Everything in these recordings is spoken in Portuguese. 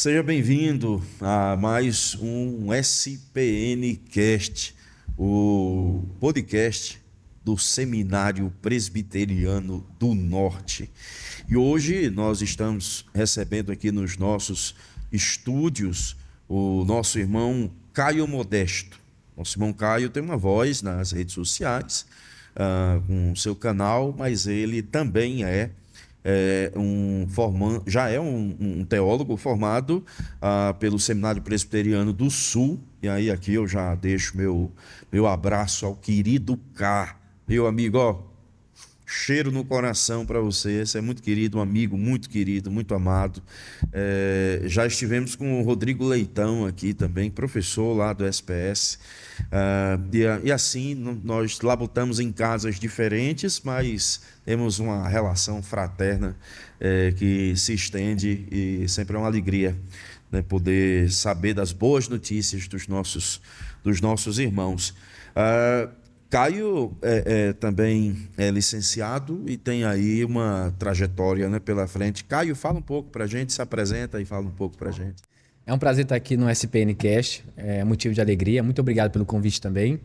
Seja bem-vindo a mais um SPN Cast, o podcast do Seminário Presbiteriano do Norte. E hoje nós estamos recebendo aqui nos nossos estúdios o nosso irmão Caio Modesto. Nosso irmão Caio tem uma voz nas redes sociais, com o seu canal, mas ele também já é um teólogo formado pelo Seminário Presbiteriano do Sul. E aí aqui eu já deixo meu abraço ao querido Cá, meu amigo, cheiro no coração para você. Você é muito querido, um amigo muito querido, muito amado. Já estivemos com o Rodrigo Leitão aqui também, professor lá do SPS. E assim, nós labutamos em casas diferentes, mas temos uma relação fraterna que se estende, e sempre é uma alegria, né, poder saber das boas notícias dos nossos irmãos. Caio também é licenciado e tem aí uma trajetória, né, pela frente. Caio, fala um pouco para a gente, se apresenta e fala um pouco para a gente. É um prazer estar aqui no SPN Cast, é motivo de alegria. Muito obrigado pelo convite também.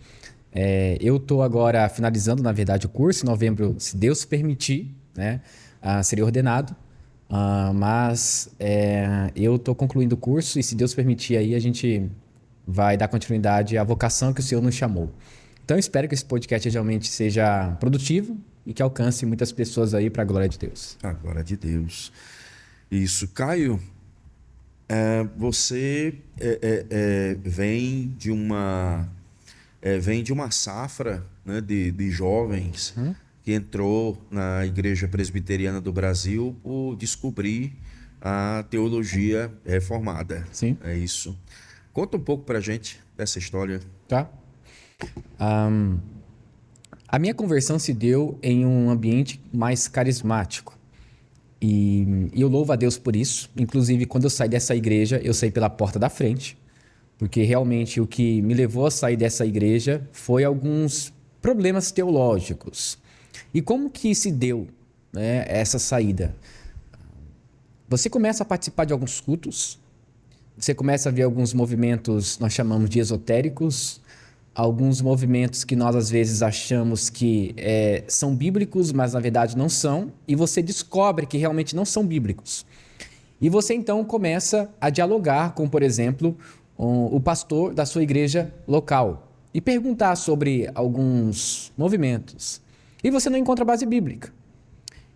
Eu estou agora finalizando, na verdade, o curso. Em novembro, se Deus permitir, né, serei ordenado. Mas eu estou concluindo o curso e, se Deus permitir, aí a gente vai dar continuidade à vocação que o Senhor nos chamou. Então, eu espero que esse podcast realmente seja produtivo e que alcance muitas pessoas aí para a glória de Deus. A glória de Deus. Isso. Caio, você vem de uma safra, né, de jovens que entrou na Igreja Presbiteriana do Brasil por descobrir a teologia reformada. Sim. É isso. Conta um pouco para a gente dessa história. Tá. A minha conversão se deu em um ambiente mais carismático. E eu louvo a Deus por isso. Inclusive, quando eu saí dessa igreja, eu saí pela porta da frente. Porque realmente o que me levou a sair dessa igreja foi alguns problemas teológicos. E como que se deu, né, essa saída? Você começa a participar de alguns cultos, você começa a ver alguns movimentos, nós chamamos de esotéricos, alguns movimentos que nós às vezes achamos que são bíblicos, mas na verdade não são, e você descobre que realmente não são bíblicos. E você então começa a dialogar com, por exemplo, o pastor da sua igreja local e perguntar sobre alguns movimentos. E você não encontra base bíblica.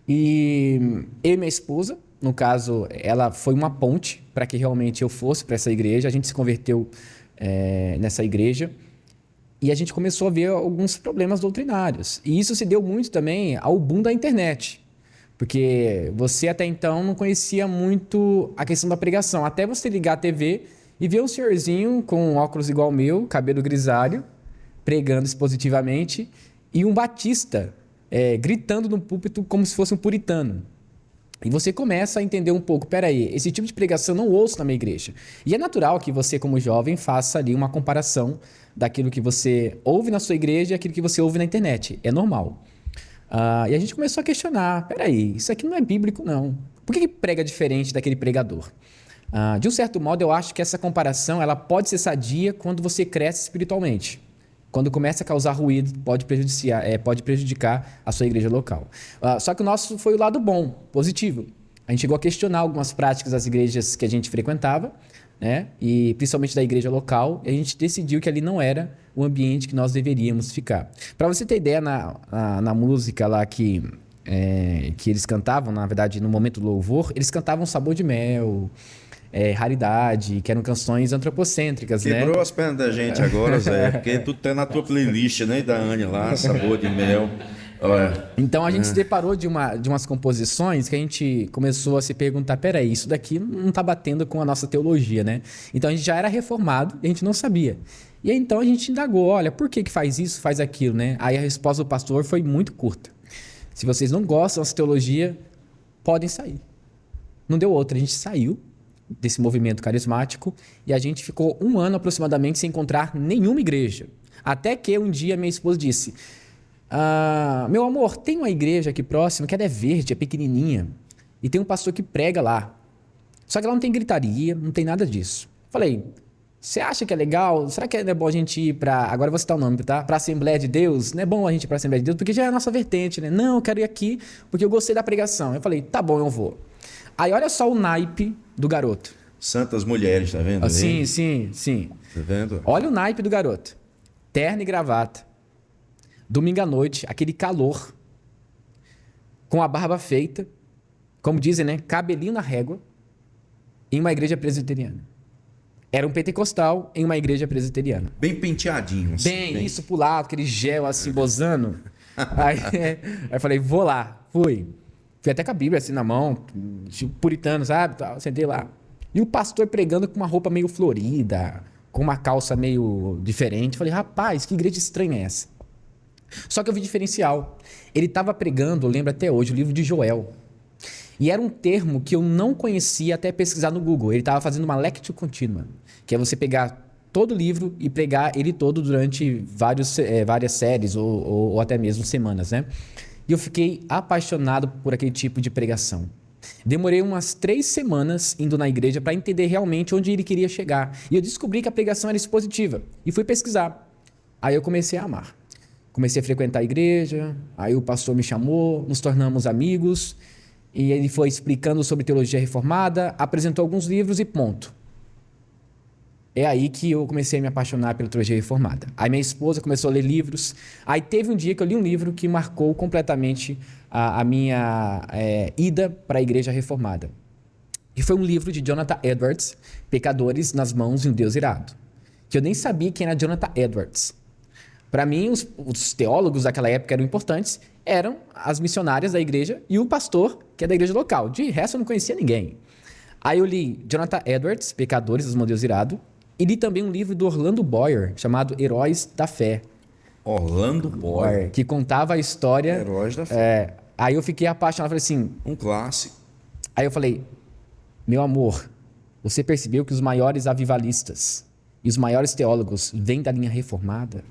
E eu e minha esposa, no caso, ela foi uma ponte para que realmente eu fosse para essa igreja. A gente se converteu nessa igreja. E a gente começou a ver alguns problemas doutrinários. E isso se deu muito também ao boom da internet. Porque você até então não conhecia muito a questão da pregação. Até você ligar a TV e ver um senhorzinho com óculos igual ao meu, cabelo grisalho, pregando expositivamente, e um batista gritando no púlpito como se fosse um puritano. E você começa a entender um pouco, peraí, esse tipo de pregação eu não ouço na minha igreja. E é natural que você, como jovem, faça ali uma comparação daquilo que você ouve na sua igreja e aquilo que você ouve na internet. É normal. E a gente começou a questionar, peraí, isso aqui não é bíblico, não. Por que prega diferente daquele pregador? De um certo modo, eu acho que essa comparação ela pode ser sadia quando você cresce espiritualmente. Quando começa a causar ruído, pode prejudicar a sua igreja local. Só que o nosso foi o lado bom, positivo. A gente chegou a questionar algumas práticas das igrejas que a gente frequentava, né? E principalmente da igreja local, e a gente decidiu que ali não era o ambiente que nós deveríamos ficar. Para você ter ideia, na música lá que eles cantavam, na verdade, no momento do louvor, eles cantavam Sabor de Mel, Raridade, que eram canções antropocêntricas, né? Quebrou as pernas da gente agora, Zé, porque tu tem na tua playlist, né, da Ania lá, Sabor de Mel. Olha. Então a gente se deparou de umas composições que a gente começou a se perguntar, peraí, isso daqui não está batendo com a nossa teologia, né? Então a gente já era reformado e a gente não sabia. E aí, então a gente indagou, olha, por que faz isso, faz aquilo, né? Aí a resposta do pastor foi muito curta. Se vocês não gostam da nossa teologia, podem sair. Não deu outra, a gente saiu desse movimento carismático e a gente ficou 1 ano aproximadamente sem encontrar nenhuma igreja. Até que um dia minha esposa disse, meu amor, tem uma igreja aqui próxima que ela é verde, é pequenininha e tem um pastor que prega lá. Só que lá não tem gritaria, não tem nada disso. Falei, você acha que é legal? Será que é bom a gente ir pra... Agora eu vou citar o nome, tá? Pra Assembleia de Deus? Não é bom a gente ir pra Assembleia de Deus? Porque já é a nossa vertente, né? Não, eu quero ir aqui porque eu gostei da pregação. Eu falei, tá bom, eu vou. Aí olha só o naipe do garoto. Santas mulheres, tá vendo? Sim, sim, sim. Tá vendo? Olha o naipe do garoto. Terno e gravata. Domingo à noite, aquele calor. Com a barba feita. Como dizem, né? Cabelinho na régua. Em uma igreja presbiteriana. Era um pentecostal em uma igreja presbiteriana. Bem penteadinho. Assim, Bem, isso pro lado, aquele gel assim, bozando. Aí eu falei, vou lá. Fui. Fui até com a Bíblia assim na mão, tipo puritano, sabe? Sentei lá. E o pastor pregando com uma roupa meio florida, com uma calça meio diferente. Falei, rapaz, que igreja estranha é essa? Só que eu vi diferencial. Ele estava pregando, eu lembro até hoje, o livro de Joel. E era um termo que eu não conhecia até pesquisar no Google. Ele estava fazendo uma lectio contínua, que é você pegar todo o livro e pregar ele todo durante várias séries ou até mesmo semanas, né? E eu fiquei apaixonado por aquele tipo de pregação. Demorei umas 3 semanas indo na igreja para entender realmente onde ele queria chegar. E eu descobri que a pregação era expositiva. E fui pesquisar. Aí eu comecei a amar. Comecei a frequentar a igreja, aí o pastor me chamou, nos tornamos amigos, e ele foi explicando sobre teologia reformada, apresentou alguns livros e ponto. É aí que eu comecei a me apaixonar pela teologia reformada. Aí minha esposa começou a ler livros, aí teve um dia que eu li um livro que marcou completamente a minha ida para a igreja reformada. E foi um livro de Jonathan Edwards, Pecadores nas Mãos de um Deus Irado, que eu nem sabia quem era Jonathan Edwards. Para mim, os teólogos daquela época eram importantes, eram as missionárias da igreja e o pastor, que é da igreja local. De resto, eu não conhecia ninguém. Aí eu li Jonathan Edwards, Pecadores dos Deus Irado, e li também um livro do Orlando Boyer, chamado Heróis da Fé. Orlando Boyer. Que contava a história... Heróis da Fé. Aí eu fiquei apaixonado, falei assim... Um clássico. Aí eu falei, meu amor, você percebeu que os maiores avivalistas e os maiores teólogos vêm da linha reformada?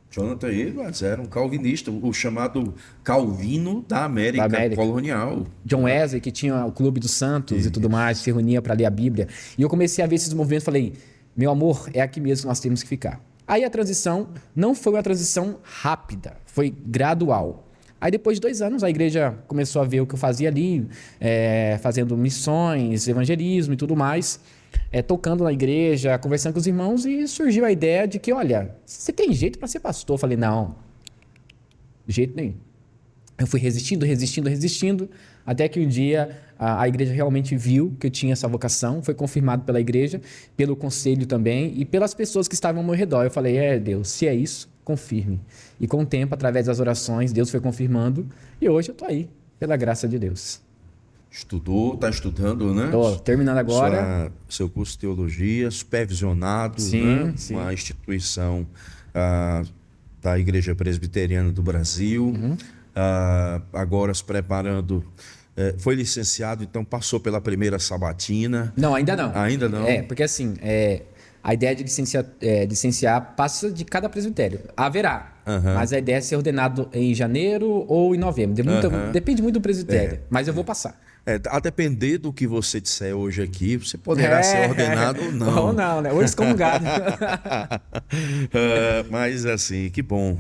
Jonathan Edwards era um calvinista, o chamado Calvino da América colonial. John Wesley, que tinha o Clube dos Santos e tudo mais, se reunia para ler a Bíblia. E eu comecei a ver esses movimentos e falei, meu amor, é aqui mesmo que nós temos que ficar. Aí a transição não foi uma transição rápida, foi gradual. Aí depois de 2 anos a igreja começou a ver o que eu fazia ali, fazendo missões, evangelismo e tudo mais. Tocando na igreja, conversando com os irmãos, e surgiu a ideia de que, olha, você tem jeito para ser pastor? Eu falei, não, de jeito nenhum. Eu fui resistindo, até que um dia a igreja realmente viu que eu tinha essa vocação, foi confirmado pela igreja, pelo conselho também, e pelas pessoas que estavam ao meu redor. Eu falei, Deus, se é isso, confirme. E com o tempo, através das orações, Deus foi confirmando, e hoje eu estou aí, pela graça de Deus. Está estudando, né? Estou terminando agora. Seu curso de teologia, supervisionado, sim, né? Sim. Uma instituição da Igreja Presbiteriana do Brasil. Agora se preparando. Foi licenciado, então passou pela primeira sabatina. Não, ainda não. Ainda não? Porque assim, a ideia de licenciar passa de cada presbitério. Haverá. Mas a ideia é ser ordenado em janeiro ou em novembro. Depende muito do presbitério. Mas eu vou passar. A depender do que você disser hoje aqui, você poderá ser ordenado ou não. Ou não, né? Ou excomungado. Mas assim, que bom.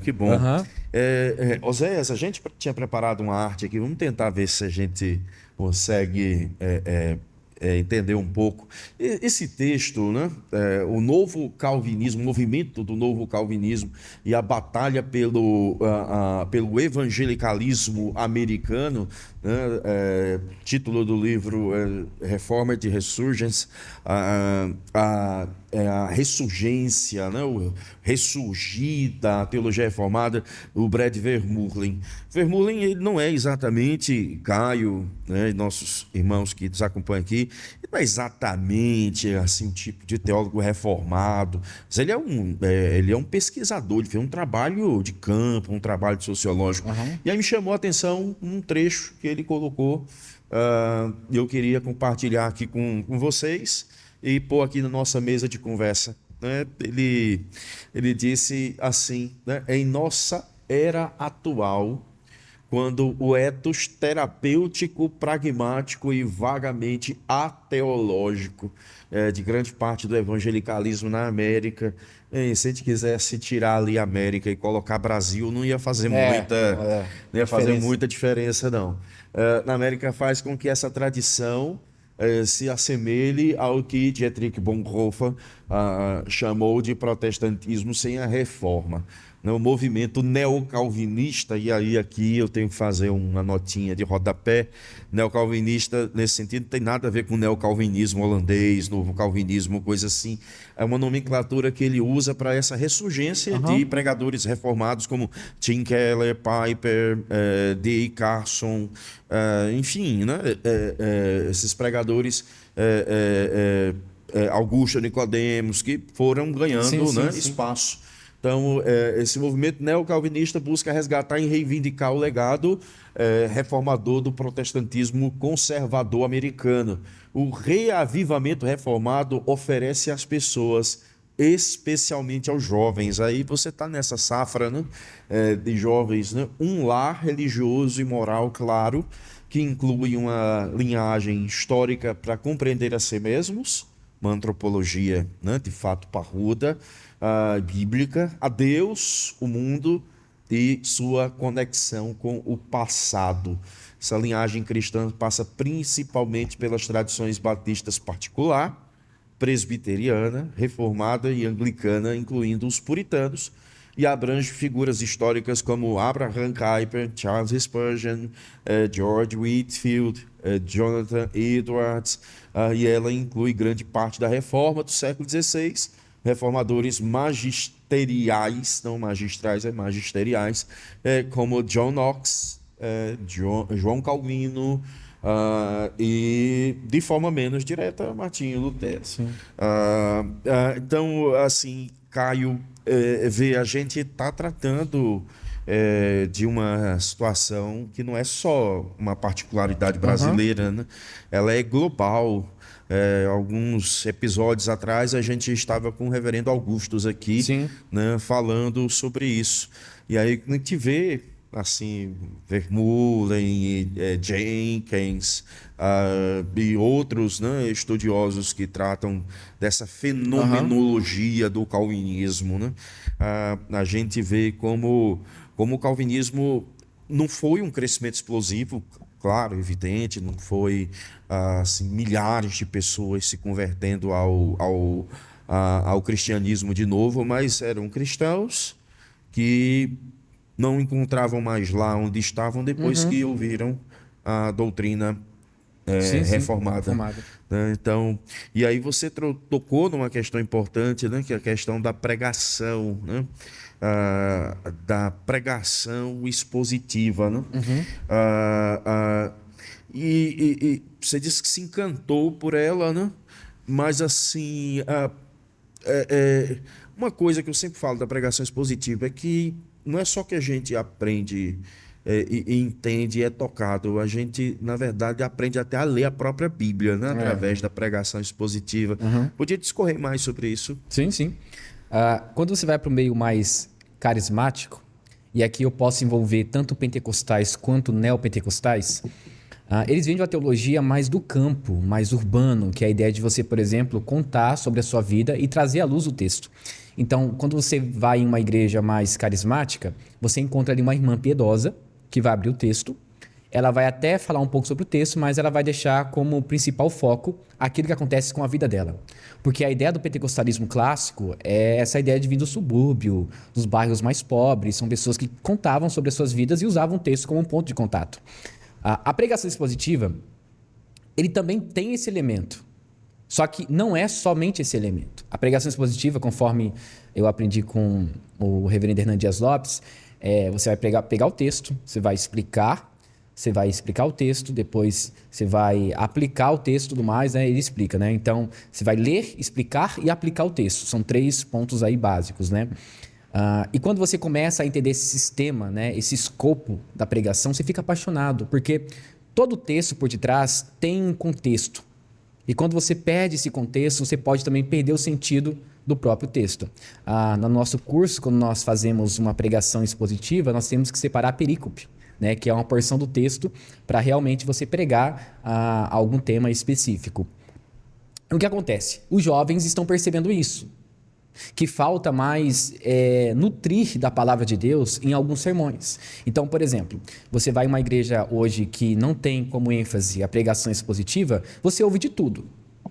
Oséias, a gente tinha preparado uma arte aqui. Vamos tentar ver se a gente consegue entender um pouco. Esse texto, né? O novo calvinismo, o movimento do novo calvinismo e a batalha pelo evangelicalismo americano, né? Título do livro Reformed Resurgence, a ressurgência, né? O ressurgir da teologia reformada, o Brad Vermeulen. Vermeulen, ele não é exatamente, Caio, né? Nossos irmãos que nos acompanham aqui, não é exatamente assim, um tipo de teólogo reformado, mas ele é um pesquisador, ele fez um trabalho de campo, um trabalho sociológico. E aí me chamou a atenção um trecho que ele colocou, e eu queria compartilhar aqui com vocês e pôr aqui na nossa mesa de conversa. Né? Ele disse assim, né? Em nossa era atual, quando o ethos terapêutico, pragmático e vagamente ateológico de grande parte do evangelicalismo na América. Se a gente quisesse tirar ali a América e colocar Brasil, não ia fazer não ia fazer muita diferença, não. Na América faz com que essa tradição se assemelhe ao que Dietrich Bonhoeffer chamou de protestantismo sem a reforma. O movimento neocalvinista, e aí aqui eu tenho que fazer uma notinha de rodapé, neocalvinista nesse sentido não tem nada a ver com neocalvinismo holandês, novo calvinismo, coisa assim. É uma nomenclatura que ele usa para essa ressurgência de pregadores reformados como Tim Keller, Piper, D. Carson, enfim, né? Esses pregadores, Augusto Nicodemos, que foram ganhando espaço. Então, esse movimento neocalvinista busca resgatar e reivindicar o legado reformador do protestantismo conservador americano. O reavivamento reformado oferece às pessoas, especialmente aos jovens, aí você está nessa safra, né, de jovens, né, um lar religioso e moral claro, que inclui uma linhagem histórica para compreender a si mesmos, uma antropologia, né, de fato parruda, bíblica, a Deus, o mundo e sua conexão com o passado. Essa linhagem cristã passa principalmente pelas tradições batistas particular, presbiteriana, reformada e anglicana, incluindo os puritanos, e abrange figuras históricas como Abraham Kuyper, Charles Spurgeon, George Whitefield, Jonathan Edwards, e ela inclui grande parte da reforma do século XVI, reformadores magisteriais, não magistrais, magisteriais, como John Knox, João Calvino, e de forma menos direta, Martinho Lutero. Então, assim, Caio, a gente está tratando de uma situação que não é só uma particularidade brasileira, né? Ela é global. Alguns episódios atrás a gente estava com o reverendo Augustus aqui, né, falando sobre isso. E aí a gente vê assim, Vermeulen, Jenkins e outros, né, estudiosos que tratam dessa fenomenologia do calvinismo, né? A gente vê como o calvinismo não foi um crescimento explosivo, claro, evidente, não foi assim, milhares de pessoas se convertendo ao cristianismo de novo, mas eram cristãos que não encontravam mais lá onde estavam depois que ouviram a doutrina reformada. Né? Então, e aí você tocou numa questão importante, né? Que é a questão da pregação, né? Da pregação expositiva, né? E você disse que se encantou por ela, né? Mas assim, uma coisa que eu sempre falo da pregação expositiva é que não é só que a gente aprende e entende e é tocado, a gente, na verdade, aprende até a ler a própria Bíblia, né? Através da pregação expositiva. Podia discorrer mais sobre isso? Sim. Quando você vai para o meio mais carismático, e aqui eu posso envolver tanto pentecostais quanto neopentecostais, eles vêm de uma teologia mais do campo, mais urbano, que é a ideia de você, por exemplo, contar sobre a sua vida e trazer à luz o texto. Então, quando você vai em uma igreja mais carismática, você encontra ali uma irmã piedosa que vai abrir o texto. Ela vai até falar um pouco sobre o texto, mas ela vai deixar como principal foco aquilo que acontece com a vida dela. Porque a ideia do pentecostalismo clássico é essa ideia de vir do subúrbio, dos bairros mais pobres. São pessoas que contavam sobre as suas vidas e usavam o texto como um ponto de contato. A pregação expositiva, ele também tem esse elemento. Só que não é somente esse elemento. A pregação expositiva, conforme eu aprendi com o reverendo Hernando Dias Lopes, você vai pegar o texto, você vai explicar o texto, depois você vai aplicar o texto e tudo mais, né? Ele explica, né? Então, você vai ler, explicar e aplicar o texto. São 3 pontos aí básicos, né? E quando você começa a entender esse sistema, né, esse escopo da pregação, você fica apaixonado, porque todo texto por detrás tem um contexto. E quando você perde esse contexto, você pode também perder o sentido do próprio texto. No nosso curso, quando nós fazemos uma pregação expositiva, nós temos que separar a perícope. né, que é uma porção do texto para realmente você pregar algum tema específico. O que acontece? Os jovens estão percebendo isso, que falta mais nutrir da palavra de Deus em alguns sermões. Então, por exemplo, você vai em uma igreja hoje que não tem como ênfase a pregação expositiva, você ouve de tudo,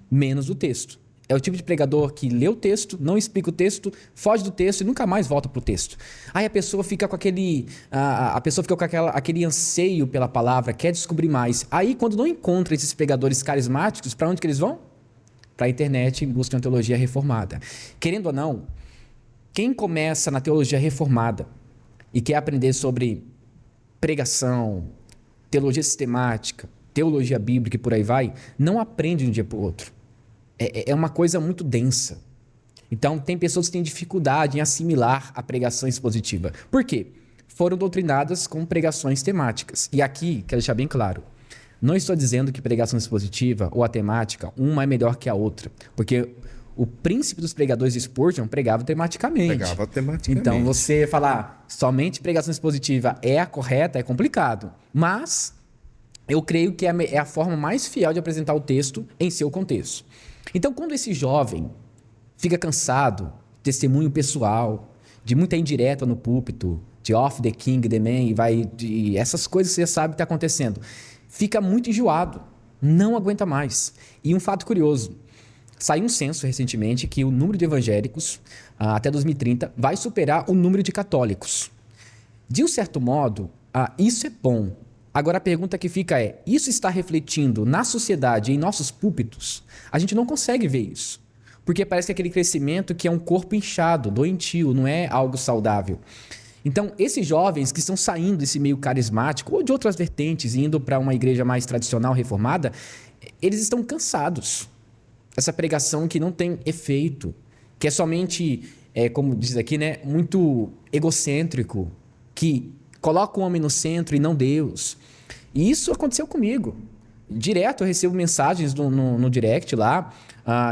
menos o texto. É o tipo de pregador que lê o texto, não explica o texto, foge do texto e nunca mais volta para o texto. Aí a pessoa fica com aquele anseio pela palavra, quer descobrir mais. Aí, quando não encontra esses pregadores carismáticos, para onde que eles vão? Para a internet em busca de uma teologia reformada. Querendo ou não, quem começa na teologia reformada e quer aprender sobre pregação, teologia sistemática, teologia bíblica e por aí vai, não aprende de um dia para o outro. É uma coisa muito densa. Então, tem pessoas que têm dificuldade em assimilar a pregação expositiva. Por quê? Foram doutrinadas com pregações temáticas. E aqui, quero deixar bem claro, não estou dizendo que pregação expositiva ou a temática, uma é melhor que a outra. Porque o príncipe dos pregadores de Spurgeon pregava tematicamente. Então, você falar somente pregação expositiva é a correta, é complicado. Mas eu creio que é a forma mais fiel de apresentar o texto em seu contexto. Então, quando esse jovem fica cansado, testemunho pessoal, de muita indireta no púlpito, de off the king, the man, essas coisas que você sabe que está acontecendo, fica muito enjoado, não aguenta mais. E um fato curioso, saiu um censo recentemente que o número de evangélicos, até 2030, vai superar o número de católicos. De um certo modo, isso é bom. Agora a pergunta que fica é, isso está refletindo na sociedade, em nossos púlpitos? A gente não consegue ver isso. Porque parece que aquele crescimento que é um corpo inchado, doentio, não é algo saudável. Então, esses jovens que estão saindo desse meio carismático ou de outras vertentes, indo para uma igreja mais tradicional, reformada, eles estão cansados. Essa pregação que não tem efeito, que é somente, como diz aqui, né, muito egocêntrico, que coloca o homem no centro e não Deus. E isso aconteceu comigo. Direto eu recebo mensagens no direct lá.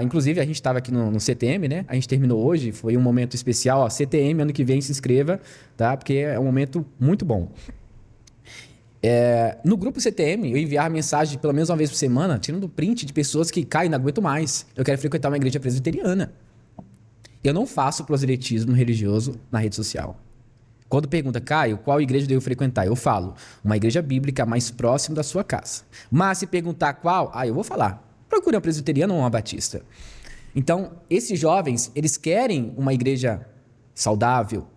Inclusive, a gente estava aqui no CTM, né? A gente terminou hoje, foi um momento especial. Ó, CTM, ano que vem, se inscreva, tá? Porque é um momento muito bom. No grupo CTM, eu enviar mensagem pelo menos uma vez por semana, tirando print de pessoas que caem, não aguento mais. Eu quero frequentar uma igreja presbiteriana. Eu não faço proselitismo religioso na rede social. Quando pergunta, Caio, qual igreja devo frequentar? Eu falo, uma igreja bíblica mais próxima da sua casa. Mas se perguntar qual, eu vou falar. Procure uma presbiteriana ou uma batista. Então, esses jovens, eles querem uma igreja saudável,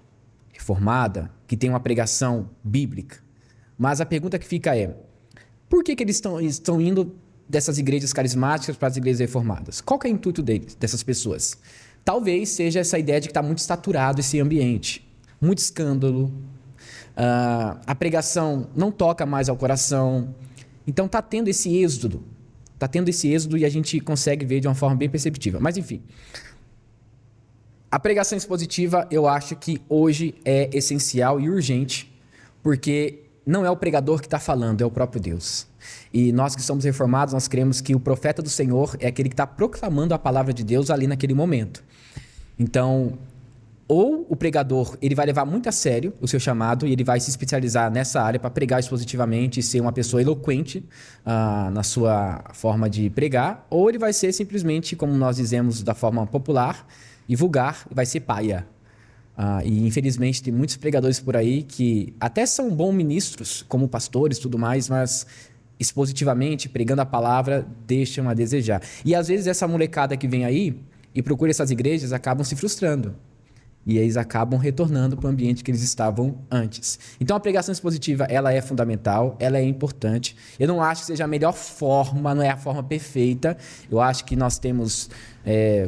reformada, que tenha uma pregação bíblica. Mas a pergunta que fica é, por que eles estão indo dessas igrejas carismáticas para as igrejas reformadas? Qual que é o intuito dessas pessoas? Talvez seja essa ideia de que está muito saturado esse ambiente. Muito escândalo, a pregação não toca mais ao coração. Então está tendo esse êxodo. E a gente consegue ver de uma forma bem perceptível. Mas enfim, a pregação expositiva eu acho que hoje é essencial e urgente, porque não é o pregador que está falando, é o próprio Deus. E nós que somos reformados, nós cremos que o profeta do Senhor é aquele que está proclamando a palavra de Deus ali naquele momento. Então, ou o pregador ele vai levar muito a sério o seu chamado e ele vai se especializar nessa área para pregar expositivamente e ser uma pessoa eloquente na sua forma de pregar, ou ele vai ser simplesmente, como nós dizemos da forma popular e vulgar, vai ser paia. E infelizmente tem muitos pregadores por aí que até são bons ministros, como pastores e tudo mais, mas expositivamente, pregando a palavra, deixam a desejar. E às vezes essa molecada que vem aí e procura essas igrejas acabam se frustrando. E eles acabam retornando para o ambiente que eles estavam antes. Então, a pregação expositiva, ela é fundamental, ela é importante. Eu não acho que seja a melhor forma, não é a forma perfeita. Eu acho que nós temos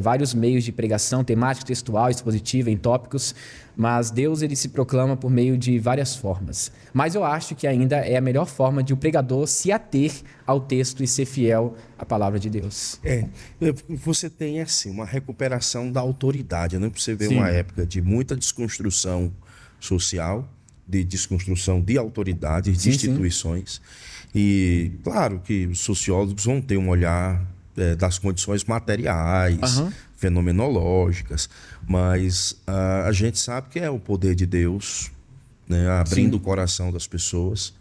vários meios de pregação, temática, textual, expositiva, em tópicos, mas Deus ele se proclama por meio de várias formas. Mas eu acho que ainda é a melhor forma de o pregador se ater ao texto e ser fiel à palavra de Deus. Você tem assim uma recuperação da autoridade, né? Você vê Sim. uma época de muita desconstrução social, de desconstrução de autoridades, de instituições. E claro que os sociólogos vão ter um olhar das condições materiais, fenomenológicas, mas a gente sabe que é o poder de Deus né? Abrindo Sim. o coração das pessoas.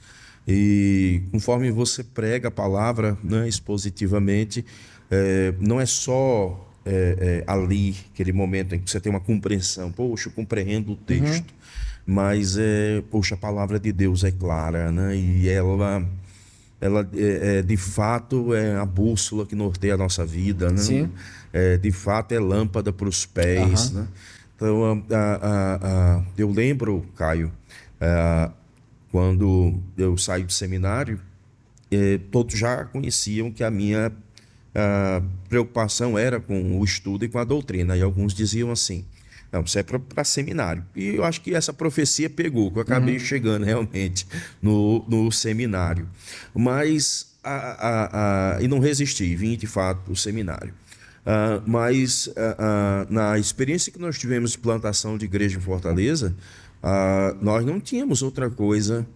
E conforme você prega a palavra, né, expositivamente, não é só ali, aquele momento em que você tem uma compreensão. Poxa, eu compreendo o texto. Mas, poxa, a palavra de Deus é clara, né? E ela de fato é a bússola que norteia a nossa vida, né? Sim. De fato é lâmpada para os pés, Aham. né? Então, eu lembro, Caio, quando eu saí do seminário, todos já conheciam que a minha preocupação era com o estudo e com a doutrina. E alguns diziam assim: não, isso é para seminário. E eu acho que essa profecia pegou, que eu acabei chegando realmente no seminário. Mas, e não resisti, vim de fato para o seminário. Na experiência que nós tivemos de plantação de igreja em Fortaleza, nós não tínhamos outra coisa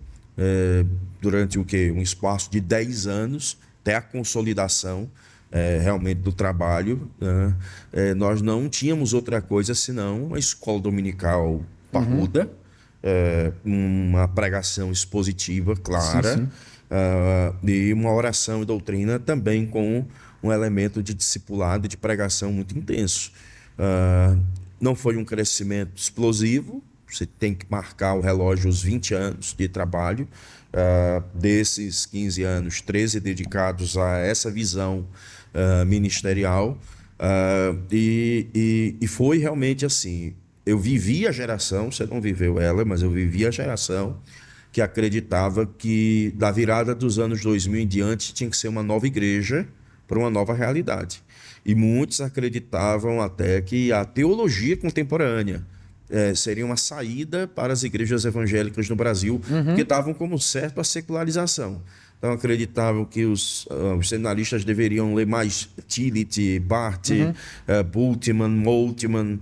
durante o quê? Um espaço de 10 anos, até a consolidação realmente do trabalho, né? Nós não tínhamos outra coisa senão uma escola dominical parruda, uma pregação expositiva Sim, clara, sim. e uma oração e doutrina também com um elemento de discipulado e de pregação muito intenso. Não foi um crescimento explosivo, você tem que marcar o relógio os 20 anos de trabalho, desses 15 anos, 13 dedicados a essa visão ministerial, e foi realmente assim. Eu vivi a geração, você não viveu ela, mas eu vivi a geração que acreditava que da virada dos anos 2000 em diante tinha que ser uma nova igreja para uma nova realidade. E muitos acreditavam até que a teologia contemporânea seria uma saída para as igrejas evangélicas no Brasil, que davam como certo a secularização. Então acreditavam que os seminaristas deveriam ler mais Tillich, Barth, Bultmann, Moltmann,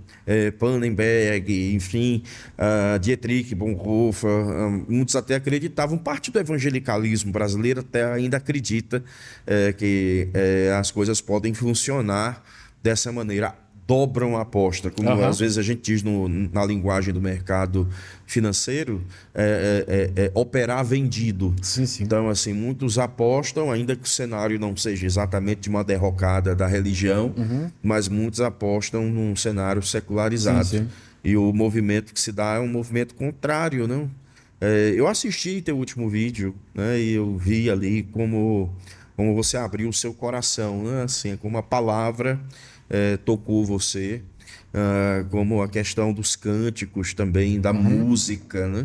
Pannenberg, enfim, Dietrich Bonhoeffer. Muitos até acreditavam, parte do evangelicalismo brasileiro até ainda acredita que as coisas podem funcionar dessa maneira. Dobram a aposta, como às vezes a gente diz na linguagem do mercado financeiro, operar vendido. Sim, sim. Então, assim, muitos apostam, ainda que o cenário não seja exatamente de uma derrocada da religião, mas muitos apostam num cenário secularizado. Sim, sim. E o movimento que se dá é um movimento contrário, não? Eu assisti teu último vídeo, né, e eu vi ali como você abriu o seu coração, né? Assim, como a palavra tocou você, como a questão dos cânticos também, da música, né?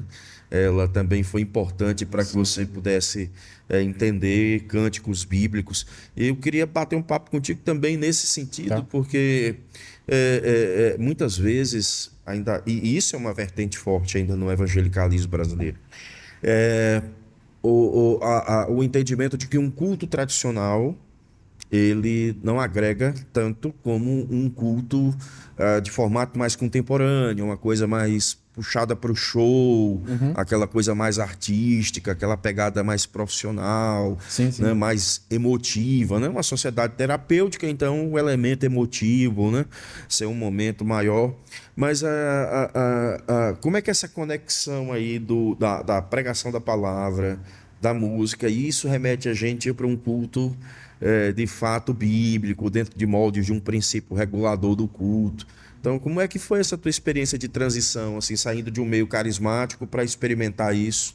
Ela também foi importante para que você pudesse entender cânticos bíblicos. Eu queria bater um papo contigo também nesse sentido, Tá. porque muitas vezes ainda, e isso é uma vertente forte ainda no evangelicalismo brasileiro, o entendimento de que um culto tradicional ele não agrega tanto como um culto de formato mais contemporâneo, uma coisa mais puxada para o show, aquela coisa mais artística, aquela pegada mais profissional, Sim, sim. né, mais emotiva, né? Uma sociedade terapêutica, então o elemento emotivo, né, ser um momento maior. Mas como é que essa conexão aí da pregação da palavra, da música, isso remete a gente para um culto de fato bíblico, dentro de moldes de um princípio regulador do culto. Então, como é que foi essa tua experiência de transição, assim, saindo de um meio carismático para experimentar isso?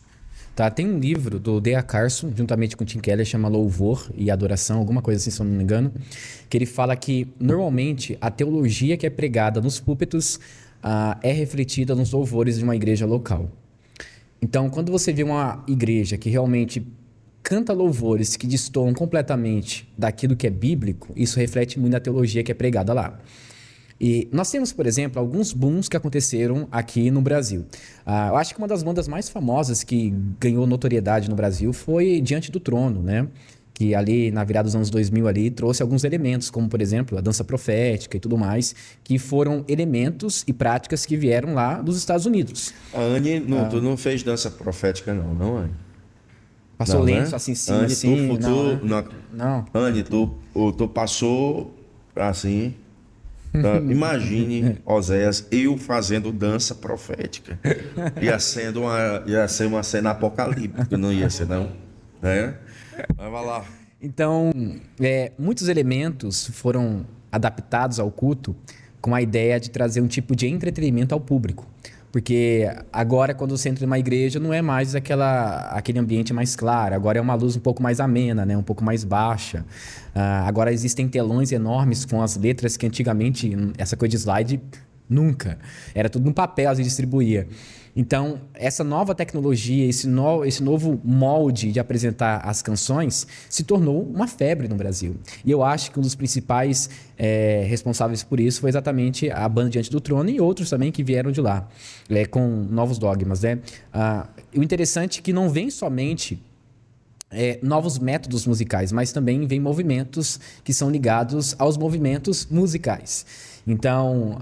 Tá, tem um livro do D.A. Carson, juntamente com o Tim Keller, chama Louvor e Adoração, alguma coisa assim, se eu não me engano, que ele fala que, normalmente, a teologia que é pregada nos púlpitos é refletida nos louvores de uma igreja local. Então, quando você vê uma igreja que realmente canta louvores que destoam completamente daquilo que é bíblico, isso reflete muito na teologia que é pregada lá. E nós temos, por exemplo, alguns booms que aconteceram aqui no Brasil. Eu acho que uma das bandas mais famosas que ganhou notoriedade no Brasil foi Diante do Trono, né? Que ali na virada dos anos 2000 ali trouxe alguns elementos, como por exemplo a dança profética e tudo mais, que foram elementos e práticas que vieram lá dos Estados Unidos. A Anne, tu não fez dança profética não, Anne? Passou Não, lenço né? assim em cima, Anne, assim, não, né? não. Não. Anne, tu passou assim. Imagine, Oséias, eu fazendo dança profética. Ia ser uma cena apocalíptica, não ia ser, não? Né? Mas vai lá. Então, muitos elementos foram adaptados ao culto com a ideia de trazer um tipo de entretenimento ao público. Porque agora, quando você entra numa igreja, não é mais aquele ambiente mais claro. Agora é uma luz um pouco mais amena, né? Um pouco mais baixa. Agora existem telões enormes com as letras que antigamente, essa coisa de slide, nunca. Era tudo no papel, se distribuía. Então, essa nova tecnologia, esse novo molde de apresentar as canções se tornou uma febre no Brasil. E eu acho que um dos principais responsáveis por isso foi exatamente a Banda Diante do Trono e outros também que vieram de lá, com novos dogmas, né? O interessante é que não vem somente novos métodos musicais, mas também vem movimentos que são ligados aos movimentos musicais. Então,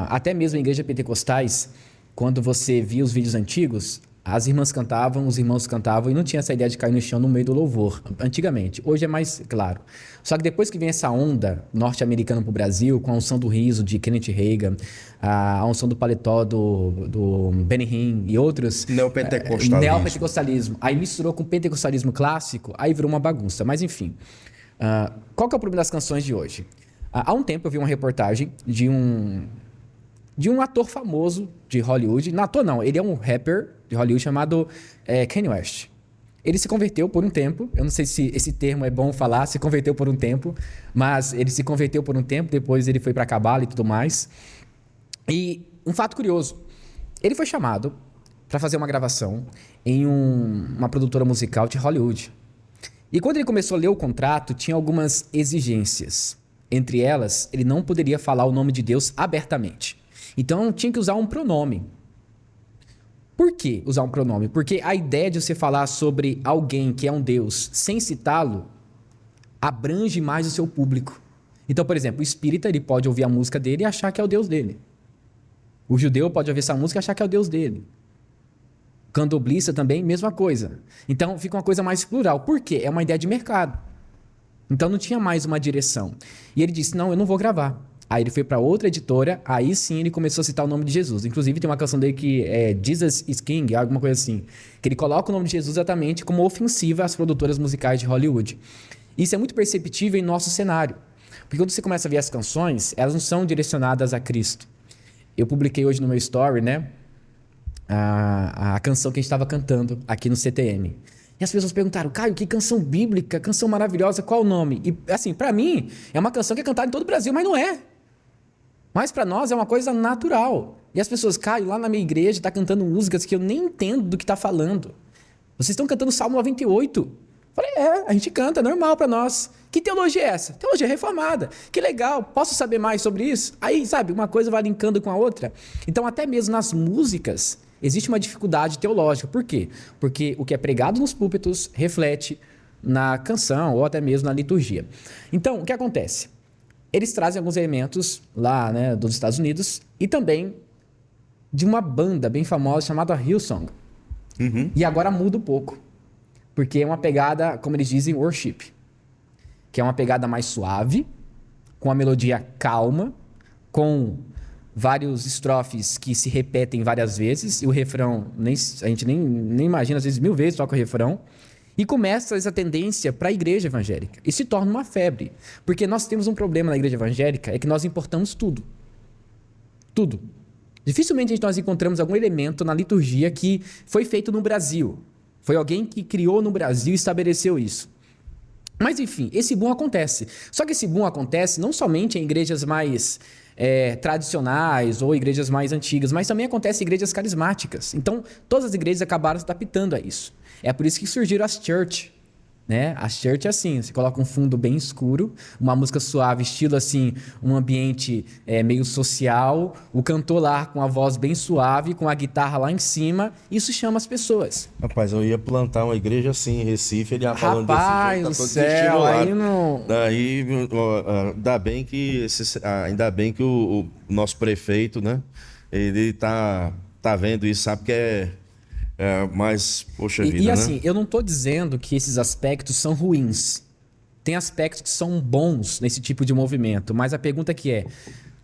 até mesmo em igrejas pentecostais, quando você via os vídeos antigos, as irmãs cantavam, os irmãos cantavam e não tinha essa ideia de cair no chão no meio do louvor, antigamente. Hoje é mais claro. Só que depois que vem essa onda norte-americana para o Brasil, com a unção do riso de Kenneth Hagin, a unção do paletó do Benny Hinn e outros... Neopentecostalismo. Aí misturou com o pentecostalismo clássico, aí virou uma bagunça. Mas enfim, qual que é o problema das canções de hoje? Há um tempo eu vi uma reportagem de um ator famoso de Hollywood. Não, ator não, ele é um rapper de Hollywood chamado Kanye West. Ele se converteu por um tempo, eu não sei se esse termo é bom falar, se converteu por um tempo, mas ele se converteu por um tempo, depois ele foi para Cabala e tudo mais. E um fato curioso, ele foi chamado para fazer uma gravação em uma produtora musical de Hollywood. E quando ele começou a ler o contrato, tinha algumas exigências. Entre elas, ele não poderia falar o nome de Deus abertamente. Então, tinha que usar um pronome. Por que usar um pronome? Porque a ideia de você falar sobre alguém que é um Deus sem citá-lo abrange mais o seu público. Então, por exemplo, o espírita ele pode ouvir a música dele e achar que é o Deus dele. O judeu pode ouvir essa música e achar que é o Deus dele. O candomblessa também, mesma coisa. Então, fica uma coisa mais plural. Por quê? É uma ideia de mercado. Então, não tinha mais uma direção. E ele disse, não, eu não vou gravar. Aí ele foi para outra editora, aí sim ele começou a citar o nome de Jesus. Inclusive tem uma canção dele que é Jesus is King, alguma coisa assim. Que ele coloca o nome de Jesus exatamente como ofensiva às produtoras musicais de Hollywood. Isso é muito perceptível em nosso cenário. Porque quando você começa a ver as canções, elas não são direcionadas a Cristo. Eu publiquei hoje no meu story, né? A canção que a gente estava cantando aqui no CTM. E as pessoas perguntaram, Caio, que canção bíblica, canção maravilhosa, qual o nome? E assim, para mim, é uma canção que é cantada em todo o Brasil, mas não é. Mas para nós é uma coisa natural. E as pessoas, Caio, lá na minha igreja está cantando músicas que eu nem entendo do que está falando. Vocês estão cantando Salmo 98. Falei, a gente canta, é normal para nós. Que teologia é essa? Teologia reformada. Que legal, posso saber mais sobre isso? Aí, sabe, uma coisa vai linkando com a outra. Então, até mesmo nas músicas, existe uma dificuldade teológica. Por quê? Porque o que é pregado nos púlpitos reflete na canção ou até mesmo na liturgia. Então, o que acontece? Eles trazem alguns elementos lá, né, dos Estados Unidos e também de uma banda bem famosa chamada Hillsong. Uhum. E agora muda um pouco, porque é uma pegada, como eles dizem, worship, que é uma pegada mais suave, com a melodia calma, com vários estrofes que se repetem várias vezes, e o refrão, a gente nem imagina, às vezes 1000 vezes toca o refrão, e começa essa tendência para a igreja evangélica. E se torna uma febre. Porque nós temos um problema na igreja evangélica, é que nós importamos tudo. Tudo. Dificilmente nós encontramos algum elemento na liturgia que foi feito no Brasil. Foi alguém que criou no Brasil e estabeleceu isso. Mas enfim, esse boom acontece. Só que esse boom acontece não somente em igrejas mais tradicionais ou igrejas mais antigas, mas também acontece em igrejas carismáticas. Então, todas as igrejas acabaram se adaptando a isso. É por isso que surgiram as church, né? As church é assim, você coloca um fundo bem escuro, uma música suave, estilo assim, um ambiente meio social, o cantor lá com a voz bem suave, com a guitarra lá em cima, isso chama as pessoas. Rapaz, eu ia plantar uma igreja assim em Recife, ele ia falando Rapaz, desse jeito, tá todo céu, aí não... Daí, ainda bem que o nosso prefeito, né, ele tá vendo isso, sabe que mas, poxa vida, e assim, né? eu não tô dizendo que esses aspectos são ruins. Tem aspectos que são bons nesse tipo de movimento, mas a pergunta que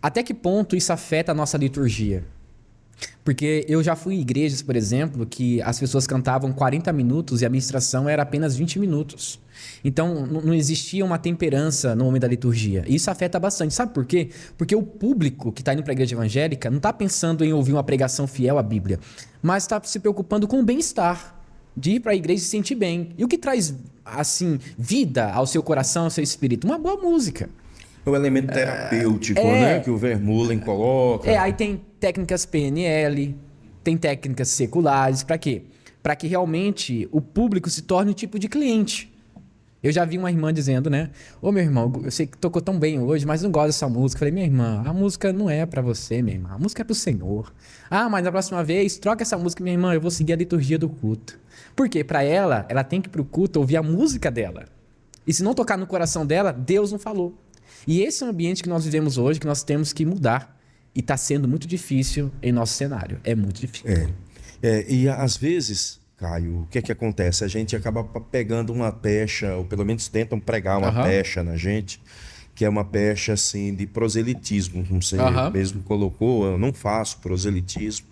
Até que ponto isso afeta a nossa liturgia? Porque eu já fui em igrejas, por exemplo, que as pessoas cantavam 40 minutos e a ministração era apenas 20 minutos. Então, não existia uma temperança no momento da liturgia. Isso afeta bastante. Sabe por quê? Porque o público que está indo para a igreja evangélica não está pensando em ouvir uma pregação fiel à Bíblia, mas está se preocupando com o bem-estar, de ir para a igreja e se sentir bem. E o que traz, assim, vida ao seu coração, ao seu espírito? Uma boa música. O elemento terapêutico, né? Que o Vermeulen coloca. Aí tem técnicas PNL, tem técnicas seculares. Para quê? Para que realmente o público se torne um tipo de cliente. Eu já vi uma irmã dizendo, né? Ô, meu irmão, eu sei que tocou tão bem hoje, mas não gosto dessa música. Eu falei, minha irmã, a música não é para você, minha irmã. A música é pro Senhor. Ah, mas na próxima vez, troca essa música, minha irmã, eu vou seguir a liturgia do culto. Por quê? Para ela tem que ir pro culto ouvir a música dela. E se não tocar no coração dela, Deus não falou. E esse é o ambiente que nós vivemos hoje, que nós temos que mudar. E está sendo muito difícil em nosso cenário. É muito difícil. E às vezes, Caio, o que é que acontece? A gente acaba pegando uma pecha, ou pelo menos tentam pregar uma pecha na gente, que é uma pecha assim, de proselitismo. Como você mesmo colocou, eu não faço proselitismo.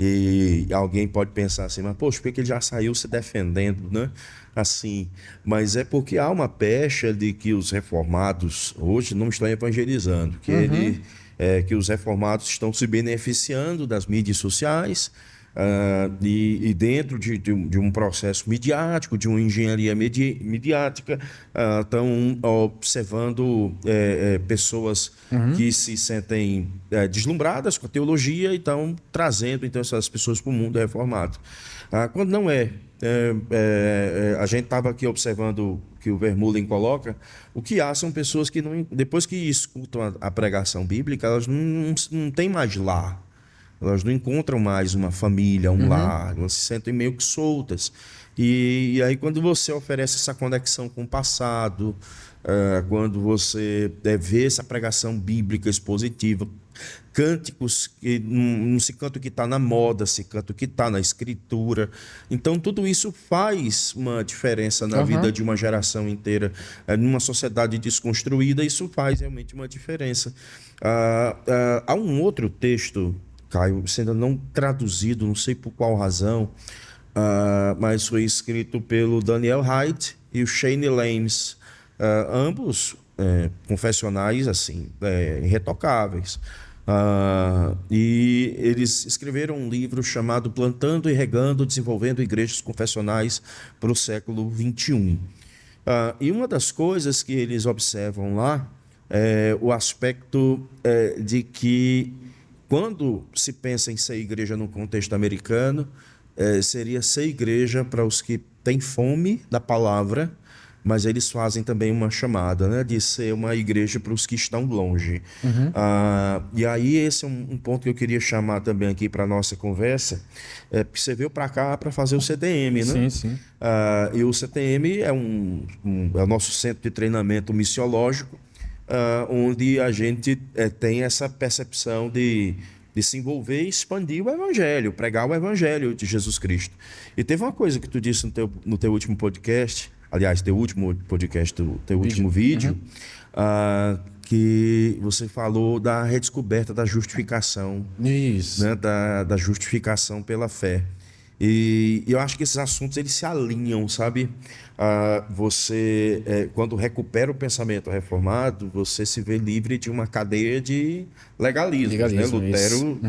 E alguém pode pensar assim, mas poxa, por que ele já saiu se defendendo, né? Assim, mas é porque há uma pecha de que os reformados hoje não estão evangelizando, que os reformados estão se beneficiando das mídias sociais e dentro de um processo midiático, de uma engenharia midiática, estão observando pessoas que se sentem deslumbradas com a teologia e estão trazendo então essas pessoas para o mundo reformado. Quando não a gente estava aqui observando que o Vermeulen coloca, o que há são pessoas que, depois que escutam a pregação bíblica, elas não têm mais lar. Elas não encontram mais uma família, um lar, elas se sentem meio que soltas. E aí quando você oferece essa conexão com o passado, quando você vê essa pregação bíblica expositiva, cânticos, que não se canta o que está na moda, se canta o que está na escritura. Então tudo isso faz uma diferença na vida de uma geração inteira. Numa sociedade desconstruída, isso faz realmente uma diferença. Há um outro texto, Caio, sendo não traduzido, não sei por qual razão, mas foi escrito pelo Daniel Haidt e o Shane Lames, ambos confessionais assim, irretocáveis. E eles escreveram um livro chamado Plantando e Regando, Desenvolvendo Igrejas Confessionais para o século XXI. E uma das coisas que eles observam lá é o aspecto de que quando se pensa em ser igreja no contexto americano, seria ser igreja para os que têm fome da palavra, mas eles fazem também uma chamada, né, de ser uma igreja para os que estão longe. E aí esse é um ponto que eu queria chamar também aqui para a nossa conversa, porque você veio para cá para fazer o CTM, né? Sim. E o CTM é o nosso centro de treinamento missiológico, onde a gente tem essa percepção de se envolver e expandir o evangelho, pregar o evangelho de Jesus Cristo. E teve uma coisa que tu disse no teu último podcast, aliás, teu último podcast, teu último vídeo, que você falou da redescoberta da justificação. Isso. Né, da justificação pela fé. E eu acho que esses assuntos eles se alinham, sabe? Você, quando recupera o pensamento reformado, você se vê livre de uma cadeia de legalismos, né? Lutero,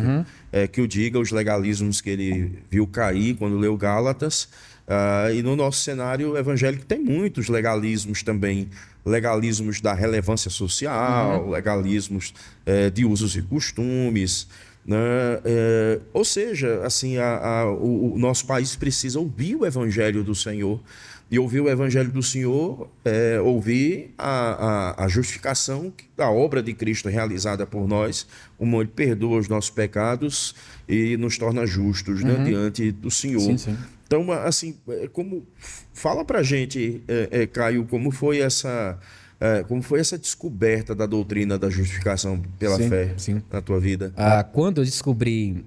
que o diga, os legalismos que ele viu cair quando leu Gálatas. E no nosso cenário evangélico tem muitos legalismos também. Legalismos da relevância social, legalismos de usos e costumes. Né? Ou seja, assim, o nosso país precisa ouvir o evangelho do Senhor. E ouvir o evangelho do Senhor é ouvir a justificação da obra de Cristo realizada por nós, como Ele perdoa os nossos pecados e nos torna justos, né, diante do Senhor. Sim. Então, assim, fala pra gente, Caio, como foi essa descoberta da doutrina da justificação pela fé na tua vida? Quando eu descobri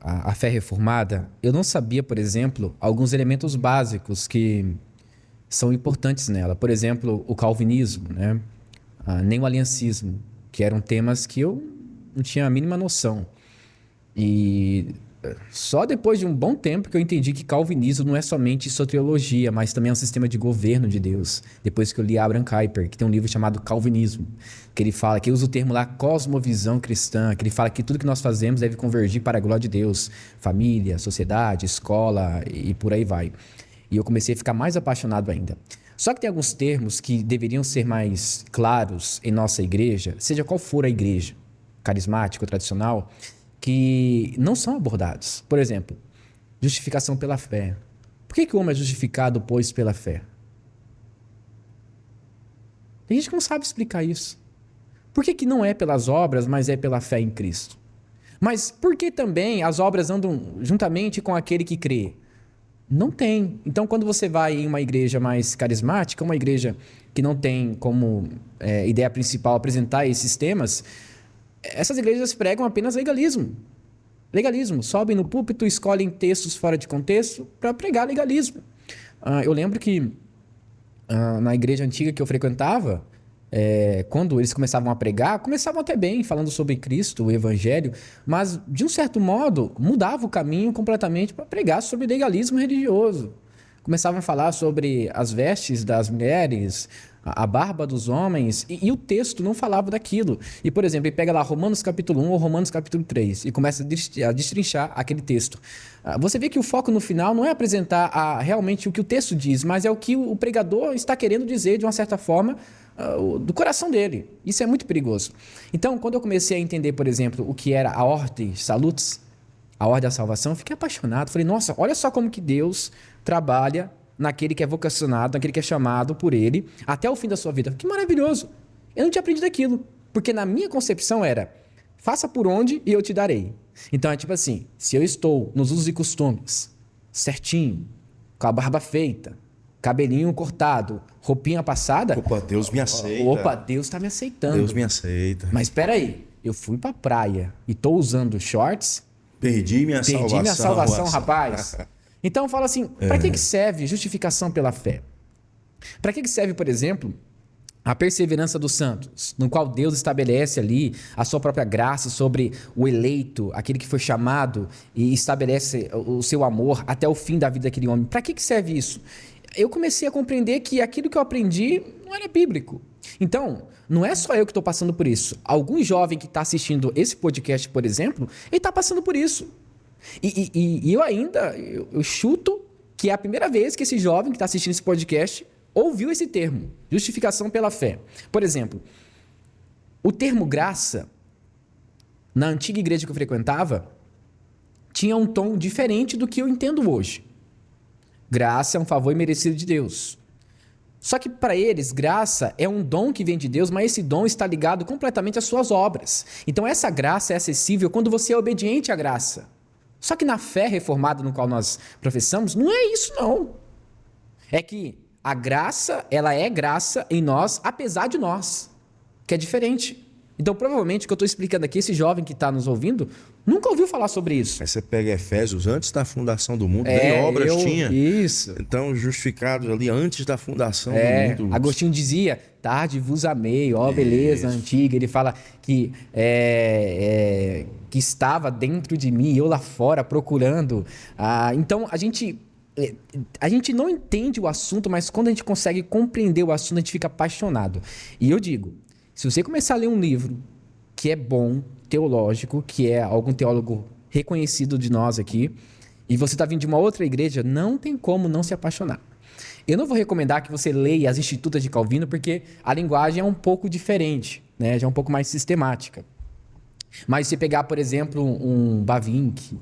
a fé reformada, eu não sabia, por exemplo, alguns elementos básicos que são importantes nela. Por exemplo, o calvinismo, né? Nem o aliancismo, que eram temas que eu não tinha a mínima noção. E só depois de um bom tempo que eu entendi que calvinismo não é somente soteriologia, mas também é um sistema de governo de Deus. Depois que eu li Abraham Kuyper, que tem um livro chamado Calvinismo, que ele fala, que usa o termo lá cosmovisão cristã, que ele fala que tudo que nós fazemos deve convergir para a glória de Deus. Família, sociedade, escola e por aí vai. E eu comecei a ficar mais apaixonado ainda. Só que tem alguns termos que deveriam ser mais claros em nossa igreja, seja qual for a igreja, carismática ou tradicional, que não são abordados. Por exemplo, justificação pela fé. Por que o homem é justificado, pois, pela fé? Tem gente que não sabe explicar isso. Por que não é pelas obras, mas é pela fé em Cristo? Mas por que também as obras andam juntamente com aquele que crê? Não tem. Então, quando você vai em uma igreja mais carismática, uma igreja que não tem como ideia principal apresentar esses temas, essas igrejas pregam apenas legalismo. Legalismo. Sobem no púlpito, escolhem textos fora de contexto para pregar legalismo. Eu lembro que na igreja antiga que eu frequentava, quando eles começavam a pregar, começavam até bem, falando sobre Cristo, o Evangelho, mas, de um certo modo, mudava o caminho completamente para pregar sobre legalismo religioso. Começavam a falar sobre as vestes das mulheres, a barba dos homens, e o texto não falava daquilo. E, por exemplo, ele pega lá Romanos capítulo 1 ou Romanos capítulo 3 e começa a destrinchar aquele texto. Você vê que o foco no final não é apresentar realmente o que o texto diz, mas é o que o pregador está querendo dizer, de uma certa forma, do coração dele. Isso é muito perigoso. Então, quando eu comecei a entender, por exemplo, o que era a ordem salutis, a ordem da salvação, eu fiquei apaixonado. Falei, nossa, olha só como que Deus trabalha naquele que é vocacionado, naquele que é chamado por ele, até o fim da sua vida. Que maravilhoso! Eu não tinha aprendido aquilo, porque na minha concepção era, faça por onde e eu te darei. Então é tipo assim, se eu estou nos usos e costumes, certinho, com a barba feita, cabelinho cortado, roupinha passada... Opa, Deus me aceita. Opa, Deus está me aceitando. Deus me aceita. Mas espera aí, eu fui pra praia e tô usando shorts... Perdi minha salvação, rapaz. Então fala assim, para que serve justificação pela fé? Para que serve, por exemplo, a perseverança dos santos, no qual Deus estabelece ali a sua própria graça sobre o eleito, aquele que foi chamado, e estabelece o seu amor até o fim da vida daquele homem? Para que serve isso? Eu comecei a compreender que aquilo que eu aprendi não era bíblico. Então, não é só eu que estou passando por isso. Algum jovem que está assistindo esse podcast, por exemplo, ele está passando por isso. E eu chuto que é a primeira vez que esse jovem que está assistindo esse podcast ouviu esse termo, justificação pela fé. Por exemplo, o termo graça, na antiga igreja que eu frequentava, tinha um tom diferente do que eu entendo hoje. Graça é um favor imerecido de Deus. Só que para eles, graça é um dom que vem de Deus, mas esse dom está ligado completamente às suas obras. Então essa graça é acessível quando você é obediente à graça. Só que na fé reformada no qual nós professamos, não é isso não. É que a graça, ela é graça em nós, apesar de nós, que é diferente. Então provavelmente o que eu estou explicando aqui, esse jovem que está nos ouvindo, nunca ouviu falar sobre isso. Aí você pega Efésios, antes da fundação do mundo, nem obras tinha. Isso. Então, justificados ali antes da fundação do mundo. Agostinho dizia, tarde vos amei, ó beleza antiga. Ele fala que estava dentro de mim, eu lá fora procurando. Então, a gente não entende o assunto, mas quando a gente consegue compreender o assunto, a gente fica apaixonado. E eu digo, se você começar a ler um livro que é bom, teológico, que é algum teólogo reconhecido de nós aqui, e você está vindo de uma outra igreja, não tem como não se apaixonar. Eu não vou recomendar que você leia as Institutas de Calvino, porque a linguagem é um pouco diferente, né? Já é um pouco mais sistemática. Mas se você pegar, por exemplo, um Bavinck,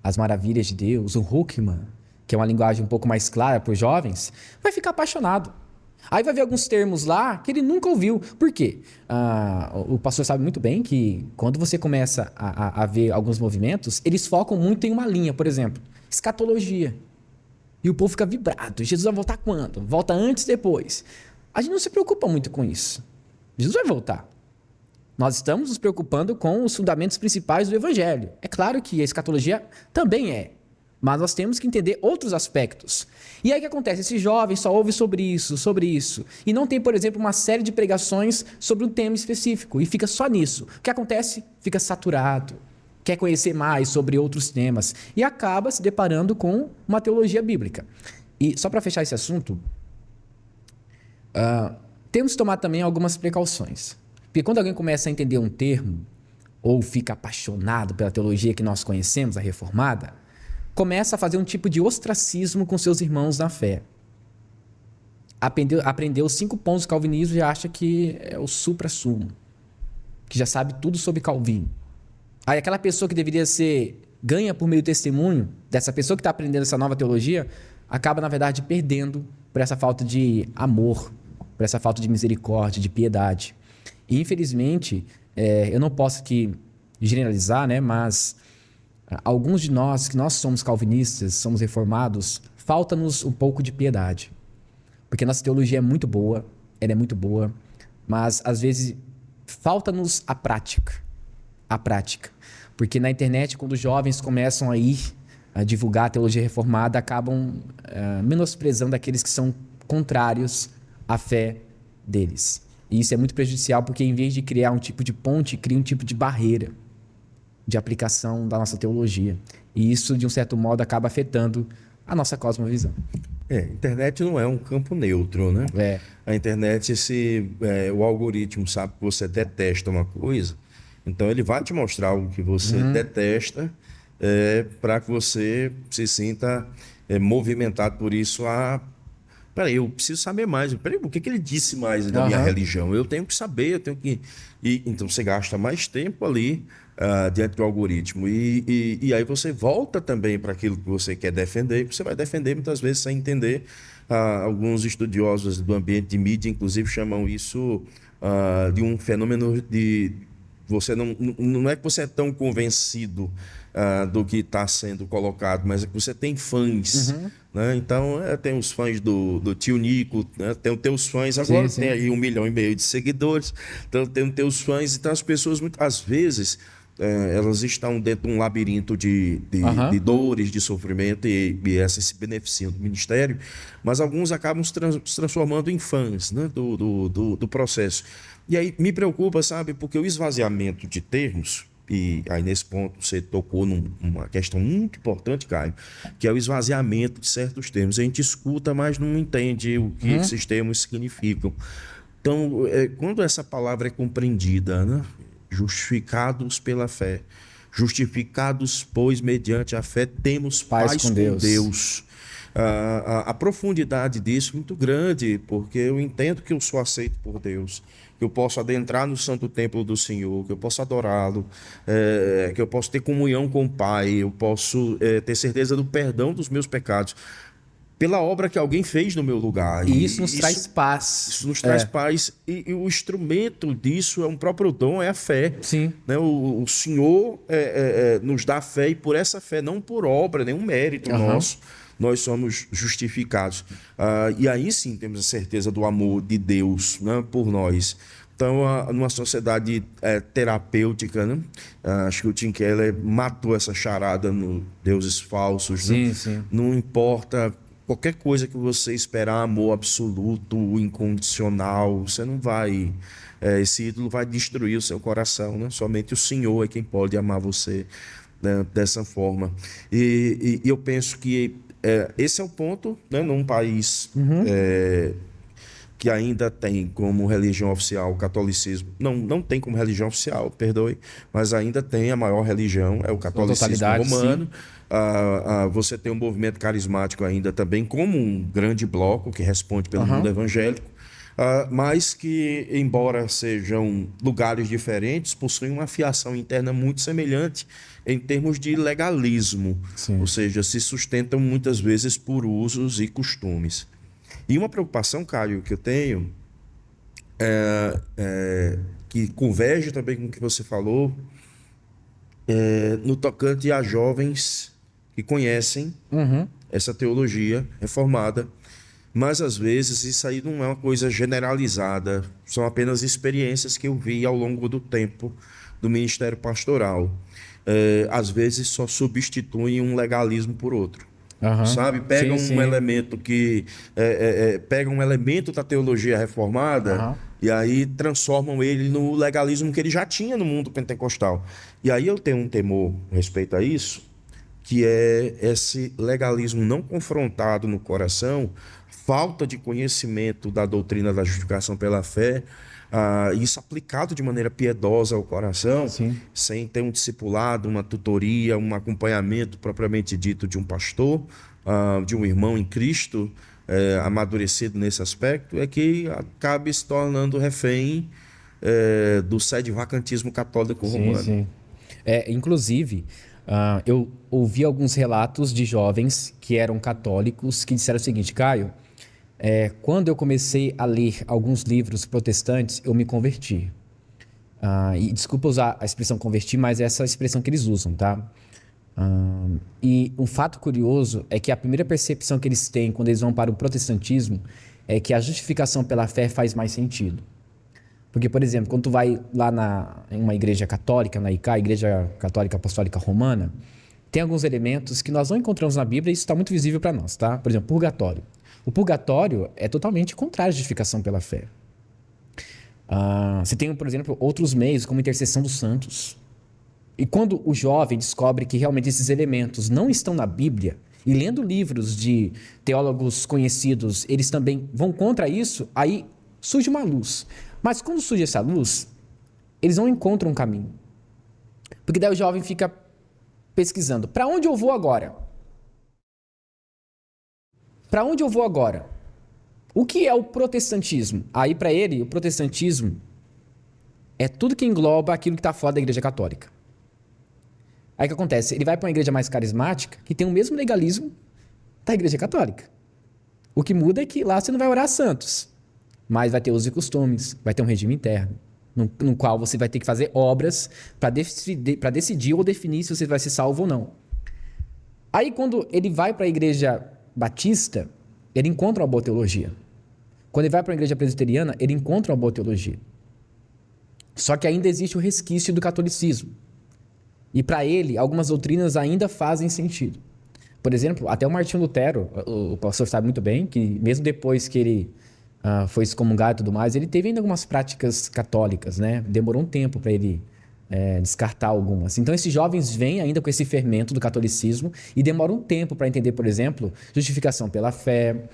As Maravilhas de Deus, um Huckman, que é uma linguagem um pouco mais clara para os jovens, vai ficar apaixonado. Aí vai ver alguns termos lá que ele nunca ouviu. Por quê? O pastor sabe muito bem que quando você começa a ver alguns movimentos, eles focam muito em uma linha. Por exemplo, escatologia. E o povo fica vibrado. Jesus vai voltar quando? Volta antes, depois. A gente não se preocupa muito com isso. Jesus vai voltar. Nós estamos nos preocupando com os fundamentos principais do Evangelho. É claro que a escatologia também é. Mas nós temos que entender outros aspectos. E aí o que acontece? Esse jovem só ouve sobre isso. E não tem, por exemplo, uma série de pregações sobre um tema específico. E fica só nisso. O que acontece? Fica saturado. Quer conhecer mais sobre outros temas. E acaba se deparando com uma teologia bíblica. E só para fechar esse assunto, temos que tomar também algumas precauções. Porque quando alguém começa a entender um termo, ou fica apaixonado pela teologia que nós conhecemos, a reformada, começa a fazer um tipo de ostracismo com seus irmãos na fé. Aprendeu os 5 pontos do calvinismo e acha que é o supra-sumo, que já sabe tudo sobre Calvino. Aí aquela pessoa que deveria ser ganha por meio do testemunho dessa pessoa que está aprendendo essa nova teologia, acaba, na verdade, perdendo por essa falta de amor, por essa falta de misericórdia, de piedade. E, infelizmente, eu não posso aqui generalizar, né? Mas alguns de nós, que nós somos calvinistas, somos reformados, falta-nos um pouco de piedade. Porque nossa teologia é muito boa, ela é muito boa, mas, às vezes, falta-nos a prática. A prática. Porque na internet, quando os jovens começam a ir a divulgar a teologia reformada, acabam menosprezando aqueles que são contrários à fé deles. E isso é muito prejudicial porque, em vez de criar um tipo de ponte, cria um tipo de barreira de aplicação da nossa teologia. E isso, de um certo modo, acaba afetando a nossa cosmovisão. A internet não é um campo neutro, né? A internet, o algoritmo sabe que você detesta uma coisa, então ele vai te mostrar algo que você detesta para que você se sinta movimentado por isso Peraí, eu preciso saber mais. Peraí, o que ele disse mais da minha religião? Eu tenho que saber, eu tenho que... Então você gasta mais tempo ali diante do algoritmo. E aí você volta também para aquilo que você quer defender, e você vai defender muitas vezes sem entender. Alguns estudiosos do ambiente de mídia, inclusive, chamam isso de um fenômeno de... Não é que você é tão convencido do que está sendo colocado, mas é que você tem fãs. Né? Então, tem os fãs do tio Nico, né? Tem os teus fãs, agora tem aí 1,5 milhão de seguidores, então tem os teus fãs. Então, as pessoas, muitas vezes, elas estão dentro de um labirinto de dores, de sofrimento, e essas se beneficiam do ministério, mas alguns acabam se transformando em fãs, né? do processo. E aí me preocupa, sabe, porque o esvaziamento de termos, e aí nesse ponto você tocou numa questão muito importante, Caio, que é o esvaziamento de certos termos. A gente escuta, mas não entende o que esses termos significam. Então, quando essa palavra é compreendida, né? Justificados pela fé, justificados, pois, mediante a fé, temos paz com Deus. A profundidade disso é muito grande, porque eu entendo que eu sou aceito por Deus, que eu posso adentrar no santo templo do Senhor, que eu posso adorá-lo, que eu posso ter comunhão com o Pai, eu posso ter certeza do perdão dos meus pecados pela obra que alguém fez no meu lugar. E isso nos traz paz. Isso nos traz paz. E o instrumento disso é um próprio dom, é a fé. Sim. Né? O Senhor nos dá fé, e por essa fé, não por obra, nenhum mérito nosso, nós somos justificados. E aí sim temos a certeza do amor de Deus, né, por nós. Então, numa sociedade terapêutica, né? Acho que o Tim Keller matou essa charada no Deuses Falsos. Sim, né? sim. Não importa qualquer coisa que você esperar, amor absoluto, incondicional, você não vai... esse ídolo vai destruir o seu coração. Né? Somente o Senhor é quem pode amar você, né, dessa forma. E eu penso que esse é o ponto, né, num país que ainda tem como religião oficial o catolicismo. Não tem como religião oficial, perdoe, mas ainda tem a maior religião, é o catolicismo romano. Você tem um movimento carismático ainda também como um grande bloco que responde pelo mundo evangélico, mas que, embora sejam lugares diferentes, possuem uma fiação interna muito semelhante em termos de legalismo. Sim. Ou seja, se sustentam muitas vezes por usos e costumes. E uma preocupação, Caio, que eu tenho, que converge também com o que você falou, no tocante a jovens que conhecem essa teologia reformada, mas às vezes isso aí não é uma coisa generalizada, são apenas experiências que eu vi ao longo do tempo do ministério pastoral. às vezes só substituem um legalismo por outro. Aham. Sabe? Pega Sim, um sim. elemento que pega um elemento da teologia reformada Aham. e aí transformam ele no legalismo que ele já tinha no mundo pentecostal. E aí eu tenho um temor a respeito a isso, que é esse legalismo não confrontado no coração, falta de conhecimento da doutrina da justificação pela fé, isso aplicado de maneira piedosa ao coração, Sim. sem ter um discipulado, uma tutoria, um acompanhamento propriamente dito de um pastor, de um irmão em Cristo, amadurecido nesse aspecto, é que acabe se tornando refém do sede-vacantismo católico romano. Sim. Inclusive, eu ouvi alguns relatos de jovens que eram católicos que disseram o seguinte: Caio, quando eu comecei a ler alguns livros protestantes, eu me converti. E desculpa usar a expressão converti, mas é essa expressão que eles usam, tá? E um fato curioso é que a primeira percepção que eles têm quando eles vão para o protestantismo é que a justificação pela fé faz mais sentido. Porque, por exemplo, quando tu vai lá em uma igreja católica, na ICA, Igreja Católica Apostólica Romana, tem alguns elementos que nós não encontramos na Bíblia e isso está muito visível para nós, tá? Por exemplo, purgatório. O purgatório é totalmente contrário à justificação pela fé. Você tem, por exemplo, outros meios, como intercessão dos santos. E quando o jovem descobre que realmente esses elementos não estão na Bíblia, e lendo livros de teólogos conhecidos, eles também vão contra isso, aí surge uma luz. Mas quando surge essa luz, eles não encontram um caminho. Porque daí o jovem fica pesquisando. Para onde eu vou agora? Para onde eu vou agora? O que é o protestantismo? Aí para ele, o protestantismo é tudo que engloba aquilo que está fora da Igreja Católica. Aí o que acontece? Ele vai para uma igreja mais carismática, que tem o mesmo legalismo da Igreja Católica. O que muda é que lá você não vai orar santos, mas vai ter usos e costumes, vai ter um regime interno, no qual você vai ter que fazer obras para decidir ou definir se você vai ser salvo ou não. Aí quando ele vai para a igreja batista, ele encontra uma boa teologia. Quando ele vai para a igreja presbiteriana, ele encontra uma boa teologia. Só que ainda existe o resquício do catolicismo. E para ele, algumas doutrinas ainda fazem sentido. Por exemplo, até o Martinho Lutero, o pastor sabe muito bem, que mesmo depois que ele foi excomungado e tudo mais, ele teve ainda algumas práticas católicas, né? Demorou um tempo para ele descartar algumas. Então, esses jovens vêm ainda com esse fermento do catolicismo e demora um tempo para entender, por exemplo, justificação pela fé,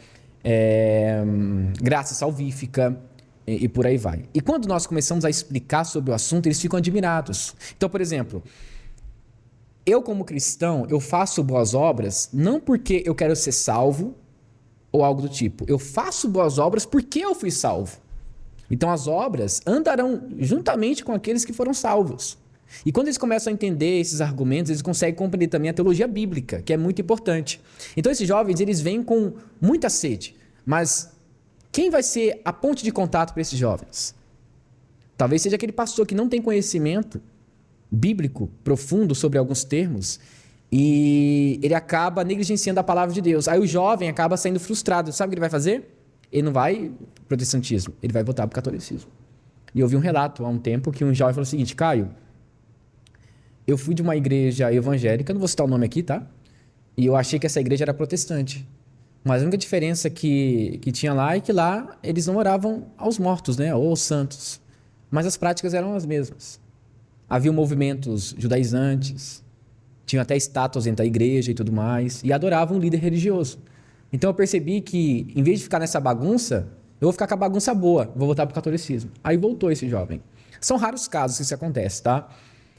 graça salvífica e por aí vai. E quando nós começamos a explicar sobre o assunto, eles ficam admirados. Então, por exemplo, eu como cristão, eu faço boas obras não porque eu quero ser salvo ou algo do tipo. Eu faço boas obras porque eu fui salvo. Então as obras andarão juntamente com aqueles que foram salvos. E quando eles começam a entender esses argumentos, eles conseguem compreender também a teologia bíblica, que é muito importante. Então esses jovens, eles vêm com muita sede. Mas quem vai ser a ponte de contato para esses jovens? Talvez seja aquele pastor que não tem conhecimento bíblico profundo sobre alguns termos e ele acaba negligenciando a palavra de Deus. Aí o jovem acaba saindo frustrado. Sabe o que ele vai fazer? Ele não vai pro protestantismo, ele vai voltar para o catolicismo. E eu vi um relato há um tempo que um jovem falou o seguinte: Caio, eu fui de uma igreja evangélica, não vou citar o nome aqui, tá? E eu achei que essa igreja era protestante. Mas a única diferença que tinha lá é que lá eles não oravam aos mortos, né? Ou aos santos. Mas as práticas eram as mesmas. Havia movimentos judaizantes, tinham até estátuas dentro da igreja e tudo mais, e adoravam um líder religioso. Então eu percebi que, em vez de ficar nessa bagunça, eu vou ficar com a bagunça boa, vou voltar para o catolicismo. Aí voltou esse jovem. São raros casos que isso acontece, tá?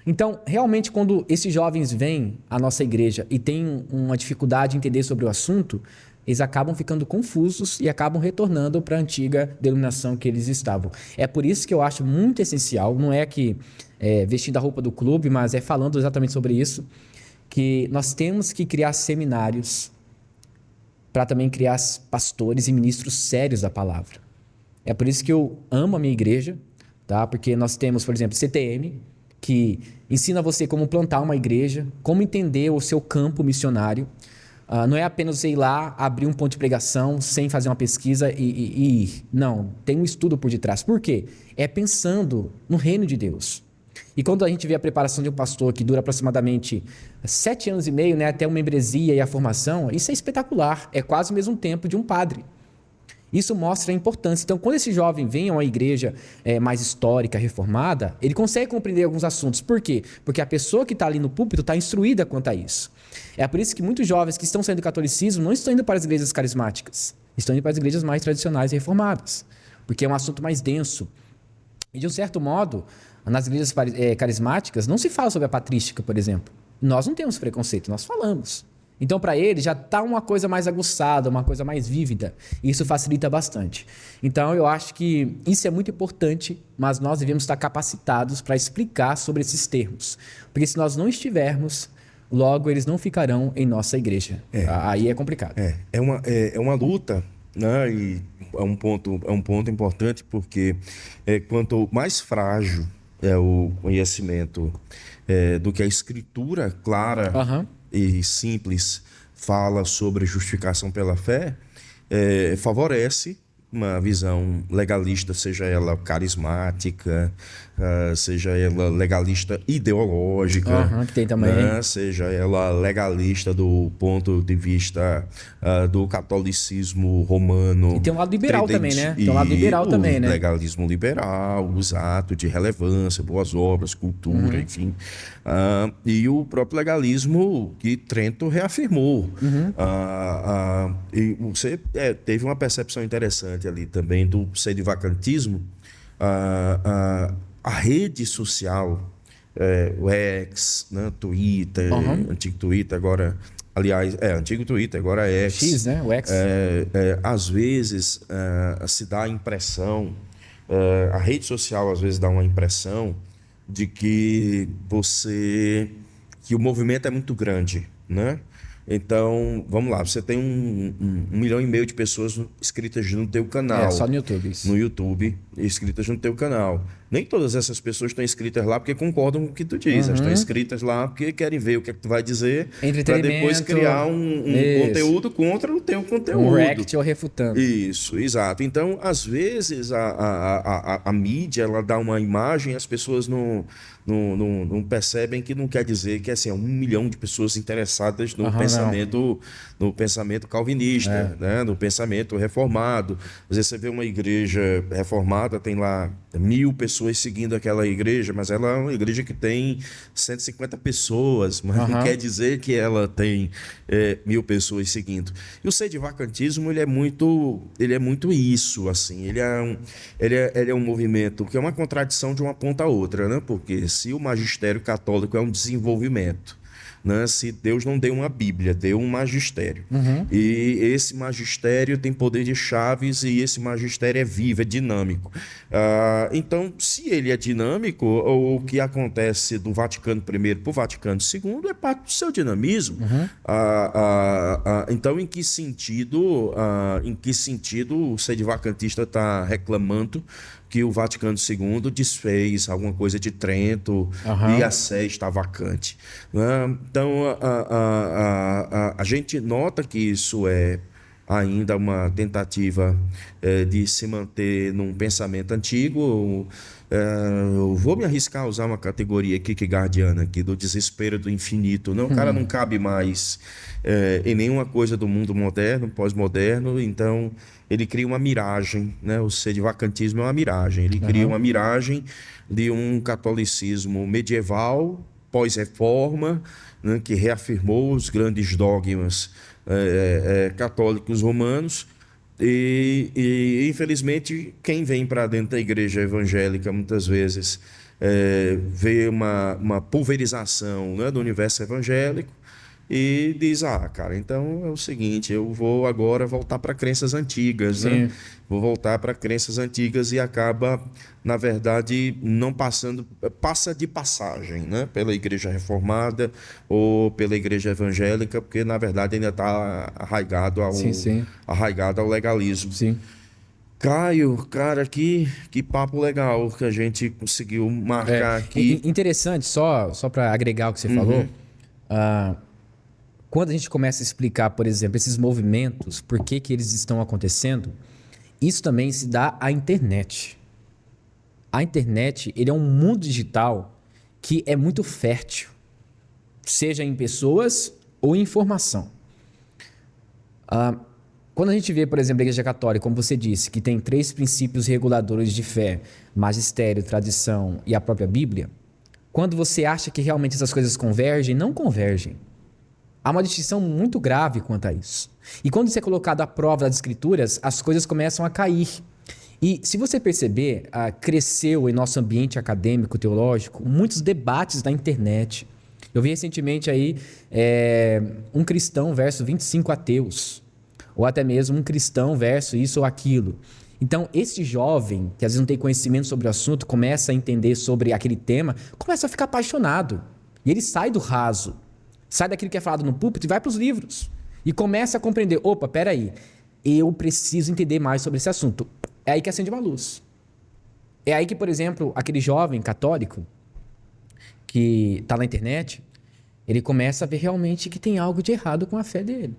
Então, realmente, quando esses jovens vêm à nossa igreja e têm uma dificuldade em entender sobre o assunto, eles acabam ficando confusos e acabam retornando para a antiga denominação que eles estavam. É por isso que eu acho muito essencial, não é que vestindo a roupa do clube, mas é falando exatamente sobre isso, que nós temos que criar seminários para também criar pastores e ministros sérios da palavra. É por isso que eu amo a minha igreja, tá? Porque nós temos, por exemplo, CTM, que ensina você como plantar uma igreja, como entender o seu campo missionário. Não é apenas você ir lá, abrir um ponto de pregação sem fazer uma pesquisa e ir. Não, tem um estudo por detrás. Por quê? É pensando no reino de Deus. E quando a gente vê a preparação de um pastor que dura aproximadamente 7 anos e meio, né, até uma membresia e a formação, isso é espetacular. É quase o mesmo tempo de um padre. Isso mostra a importância. Então, quando esse jovem vem a uma igreja mais histórica, reformada, ele consegue compreender alguns assuntos. Por quê? Porque a pessoa que está ali no púlpito está instruída quanto a isso. É por isso que muitos jovens que estão saindo do catolicismo não estão indo para as igrejas carismáticas. Estão indo para as igrejas mais tradicionais e reformadas. Porque é um assunto mais denso. E, de um certo modo, nas igrejas carismáticas não se fala sobre a patrística, por exemplo. Nós não temos preconceito, nós falamos. Então, para ele, já está uma coisa mais aguçada, uma coisa mais vívida. E isso facilita bastante. Então, eu acho que isso é muito importante, mas nós devemos estar capacitados para explicar sobre esses termos. Porque se nós não estivermos, logo eles não ficarão em nossa igreja. Aí é complicado. É uma luta, né? E é um ponto importante, porque quanto mais frágil é o conhecimento do que a escritura clara e simples fala sobre justificação pela fé, favorece uma visão legalista, seja ela carismática, seja ela legalista ideológica, que tem também. Né? Seja ela legalista do ponto de vista do catolicismo romano. E tem um lado liberal também, né? Tem um lado liberal também, né? Legalismo liberal, os atos de relevância, boas obras, cultura, enfim. E o próprio legalismo que Trento reafirmou. E você teve uma percepção interessante ali também do sedivacantismo. A rede social, o X, né, Twitter, antigo Twitter, agora... Aliás, antigo Twitter, agora é X. X, né? O X. Às vezes se dá a impressão, a rede social às vezes dá uma impressão de que o movimento é muito grande, né? Então, vamos lá, você tem 1,5 milhão de pessoas inscritas no teu canal. Só no YouTube. Isso. No YouTube, inscritas no teu canal. Nem todas essas pessoas estão inscritas lá porque concordam com o que tu diz. Elas estão inscritas lá porque querem ver o que é que tu vai dizer para depois criar um conteúdo contra o teu conteúdo. Um react ou refutando. Isso, exato. Então, às vezes, a mídia ela dá uma imagem, as pessoas não percebem que não quer dizer que assim, 1 milhão de pessoas interessadas no pensamento calvinista, né? No pensamento reformado. Às vezes você vê uma igreja reformada, tem lá 1.000 pessoas seguindo aquela igreja, mas ela é uma igreja que tem 150 pessoas, mas não quer dizer que ela tem 1.000 pessoas seguindo. E o sedivacantismo ele é muito isso, assim. Ele é um movimento que é uma contradição de uma ponta a outra, né? Porque se o magistério católico é um desenvolvimento, né? Se Deus não deu uma Bíblia, deu um magistério. E esse magistério tem poder de chaves e esse magistério é vivo, é dinâmico. Então, se ele é dinâmico, o que acontece do Vaticano I para o Vaticano II é parte do seu dinamismo. Então, em que sentido o sedivacantista está reclamando que o Vaticano II desfez alguma coisa de Trento e a Sé está vacante? Então, a gente nota que isso é ainda uma tentativa de se manter num pensamento antigo. Eu vou me arriscar a usar uma categoria kierkegaardiana aqui, do desespero do infinito. O cara não cabe mais em nenhuma coisa do mundo moderno, pós-moderno, então ele cria uma miragem, né? O sedivacantismo é uma miragem. Ele cria uma miragem de um catolicismo medieval, pós-reforma, né? Que reafirmou os grandes dogmas católicos romanos. E infelizmente, quem vem para dentro da igreja evangélica muitas vezes vê uma pulverização, né, do universo evangélico e diz, cara, então é o seguinte, eu vou agora voltar para crenças antigas, né? Vou voltar para crenças antigas e acaba, na verdade, não passa de passagem, né? Pela igreja reformada ou pela igreja evangélica, porque, na verdade, ainda está arraigado ao legalismo. Caio, cara, que papo legal que a gente conseguiu marcar aqui. Interessante, só para agregar o que você falou, quando a gente começa a explicar, por exemplo, esses movimentos, por que eles estão acontecendo, isso também se dá à internet. A internet, ele é um mundo digital que é muito fértil, seja em pessoas ou em informação. Quando a gente vê, por exemplo, a Igreja Católica, como você disse, que tem 3 princípios reguladores de fé: magistério, tradição e a própria Bíblia, quando você acha que realmente essas coisas convergem, não convergem. Há uma distinção muito grave quanto a isso. E quando isso é colocado à prova das Escrituras, as coisas começam a cair. E se você perceber, cresceu em nosso ambiente acadêmico, teológico, muitos debates na internet. Eu vi recentemente aí um cristão versus 25 ateus. Ou até mesmo um cristão versus isso ou aquilo. Então, esse jovem, que às vezes não tem conhecimento sobre o assunto, começa a entender sobre aquele tema, começa a ficar apaixonado. E ele sai do raso, sai daquilo que é falado no púlpito e vai para os livros. E começa a compreender, opa, peraí, eu preciso entender mais sobre esse assunto. É aí que acende uma luz. É aí que, por exemplo, aquele jovem católico que está na internet, ele começa a ver realmente que tem algo de errado com a fé dele.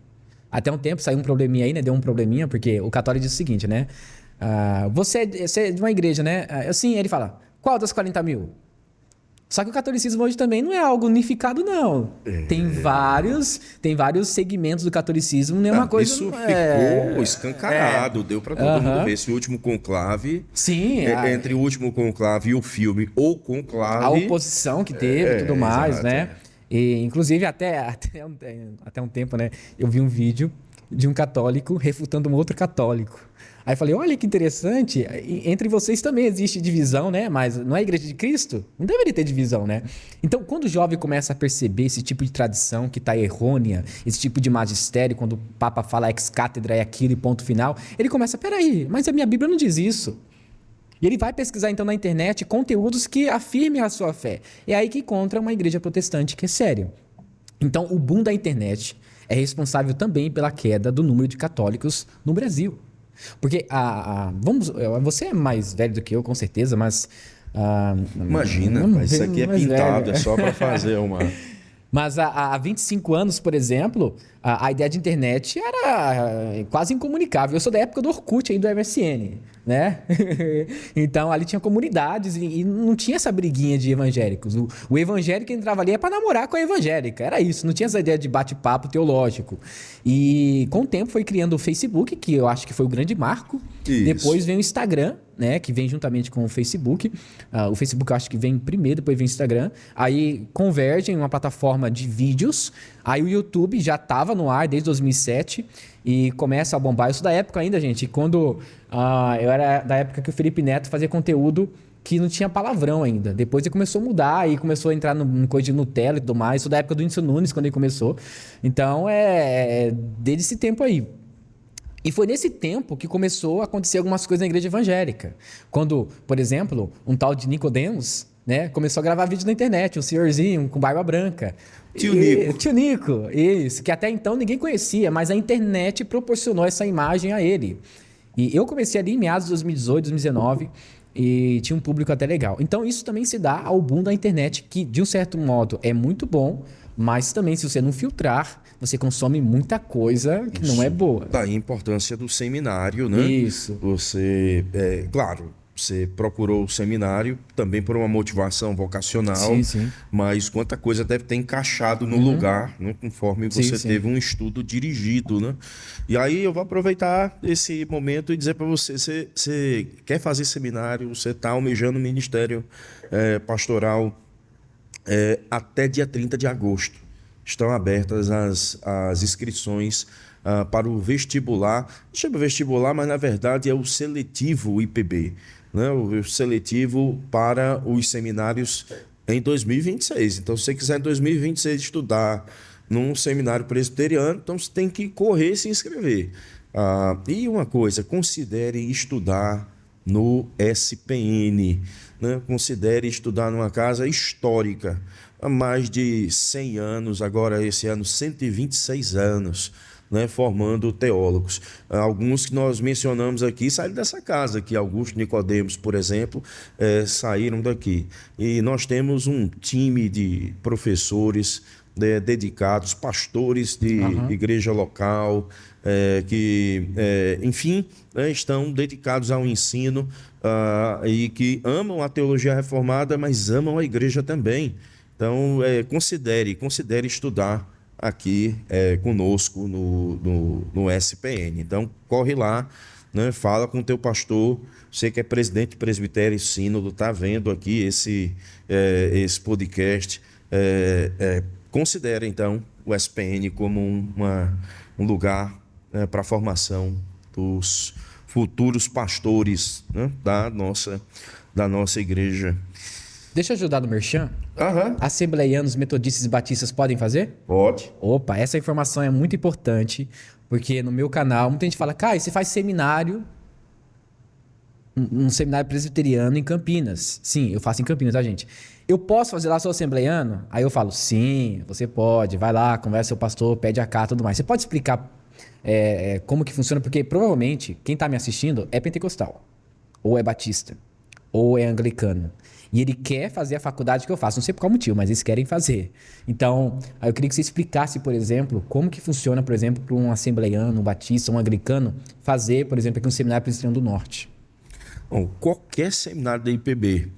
Até um tempo saiu um probleminha aí, né? Deu um probleminha, porque o católico diz o seguinte, né? Você é de uma igreja, né? Assim, ele fala, qual das 40 mil? Só que o catolicismo hoje também não é algo unificado, não. Tem vários segmentos do catolicismo, não é uma coisa... Isso ficou escancarado, deu para todo mundo ver. Esse último conclave, sim, entre o último conclave e o filme O Conclave... A oposição que teve e tudo mais, exato, né? E, inclusive, até um tempo, né? Eu vi um vídeo de um católico refutando um outro católico. Aí eu falei, olha que interessante, entre vocês também existe divisão, né? Mas não é a Igreja de Cristo? Não deveria ter divisão, né? Então, quando o jovem começa a perceber esse tipo de tradição que está errônea, esse tipo de magistério, quando o Papa fala ex-cátedra é aquilo e ponto final, ele começa, peraí, mas a minha Bíblia não diz isso. E ele vai pesquisar, então, na internet conteúdos que afirmem a sua fé. É aí que encontra uma igreja protestante que é séria. Então, o boom da internet é responsável também pela queda do número de católicos no Brasil. Porque, você é mais velho do que eu, com certeza, mas... Imagina, mas isso aqui é pintado, velho. É só para fazer uma... Mas há 25 anos, por exemplo, a ideia de internet era quase incomunicável. Eu sou da época do Orkut, aí do MSN, né? Então, ali tinha comunidades e não tinha essa briguinha de evangélicos. O evangélico que entrava ali é para namorar com a evangélica. Era isso, não tinha essa ideia de bate-papo teológico. E com o tempo foi criando o Facebook, que eu acho que foi o grande marco. Isso. Depois vem o Instagram, né, que vem juntamente com o Facebook. O Facebook eu acho que vem primeiro, depois vem o Instagram. Aí convergem em uma plataforma de vídeos. Aí o YouTube já estava no ar desde 2007 e começa a bombar. Eu sou da época ainda, gente, quando eu era da época que o Felipe Neto fazia conteúdo que não tinha palavrão ainda. Depois ele começou a mudar e começou a entrar no coisa de Nutella e tudo mais. Sou da época do Whindersson Nunes, quando ele começou. Então, desde esse tempo aí. E foi nesse tempo que começou a acontecer algumas coisas na igreja evangélica. Quando, por exemplo, um tal de Nicodemos, né, começou a gravar vídeo na internet, um senhorzinho com barba branca. Tio Nico, isso, que até então ninguém conhecia, mas a internet proporcionou essa imagem a ele. E eu comecei ali em meados de 2018, 2019, e tinha um público até legal. Então isso também se dá ao boom da internet, que de um certo modo é muito bom, mas também se você não filtrar, você consome muita coisa que não é boa. Daí a importância do seminário, né? Isso. Você, claro, você procurou o seminário também por uma motivação vocacional, sim. Mas quanta coisa deve ter encaixado no lugar, né? Conforme você teve um estudo dirigido, né? E aí eu vou aproveitar esse momento e dizer para você, você quer fazer seminário, você está almejando o ministério pastoral até dia 30 de agosto. Estão abertas as inscrições para o vestibular. Chama vestibular, mas na verdade é o seletivo IPB, né? O seletivo para os seminários em 2026. Então, se você quiser em 2026 estudar num seminário presbiteriano, então você tem que correr e se inscrever. E uma coisa, considere estudar no SPN, né? Considere estudar numa casa histórica. Há mais de 100 anos, agora esse ano 126 anos, né, formando teólogos. Alguns que nós mencionamos aqui saíram dessa casa, aqui Augusto Nicodemos, por exemplo, saíram daqui. E nós temos um time de professores dedicados, pastores de igreja local, enfim, estão dedicados ao ensino e que amam a teologia reformada, mas amam a igreja também. Então, considere estudar aqui conosco no SPN. Então, corre lá, né, fala com o teu pastor. Você que é presidente do Presbitério e Sínodo, está vendo aqui esse podcast. Considere, então, o SPN como um lugar para a formação dos futuros pastores, né, da nossa igreja. Deixa eu ajudar no merchan. Aham. Assembleianos, metodistas e batistas podem fazer? Pode. Opa, essa informação é muito importante, porque no meu canal muita gente fala, Caio, você faz seminário, um seminário presbiteriano em Campinas. Sim, eu faço em Campinas, tá, gente? Eu posso fazer lá, sou assembleiano? Aí eu falo, sim, você pode, vai lá, conversa com o seu pastor, pede a carta e tudo mais. Você pode explicar como que funciona? Porque provavelmente quem está me assistindo é pentecostal, ou é batista, ou é anglicano. E ele quer fazer a faculdade que eu faço. Não sei por qual motivo, mas eles querem fazer. Então, aí eu queria que você explicasse, por exemplo, como que funciona, por exemplo, para um assembleiano, um batista, um anglicano, fazer, por exemplo, aqui um seminário presbiteriano do norte. Bom, qualquer seminário da IPB,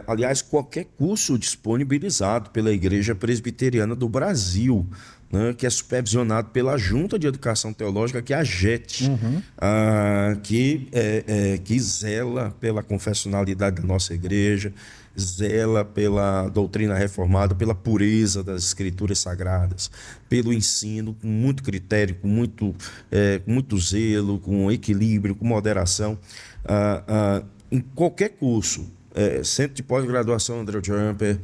aliás, qualquer curso disponibilizado pela Igreja Presbiteriana do Brasil, né, que é supervisionado pela Junta de Educação Teológica, que é a JET, que zela pela confessionalidade da nossa igreja, zela pela doutrina reformada, pela pureza das escrituras sagradas, pelo ensino com muito critério, com muito zelo, com equilíbrio, com moderação. Em qualquer curso, Centro de Pós-Graduação André Jumper,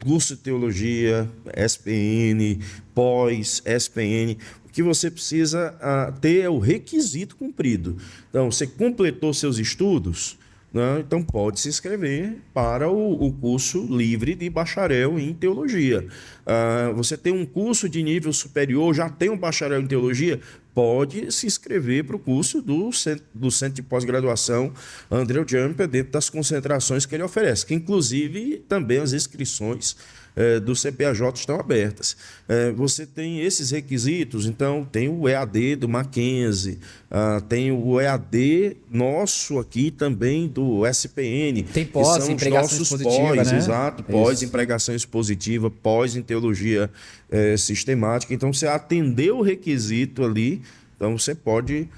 curso de Teologia, SPN, pós-SPN, o que você precisa ter é o requisito cumprido. Então, você completou seus estudos, né? Então pode se inscrever para o curso livre de bacharel em teologia. Você tem um curso de nível superior, já tem um bacharel em teologia, pode se inscrever para o curso do Centro de Pós-Graduação André Jumper, dentro das concentrações que ele oferece, que inclusive também as inscrições do CPAJ estão abertas. Você tem esses requisitos, então tem o EAD do Mackenzie, tem o EAD nosso aqui também do SPN. Tem pós, empregação expositiva, né? Exato, pós em pregação expositiva, pós em teologia sistemática. Então, você atendeu o requisito ali, então você pode...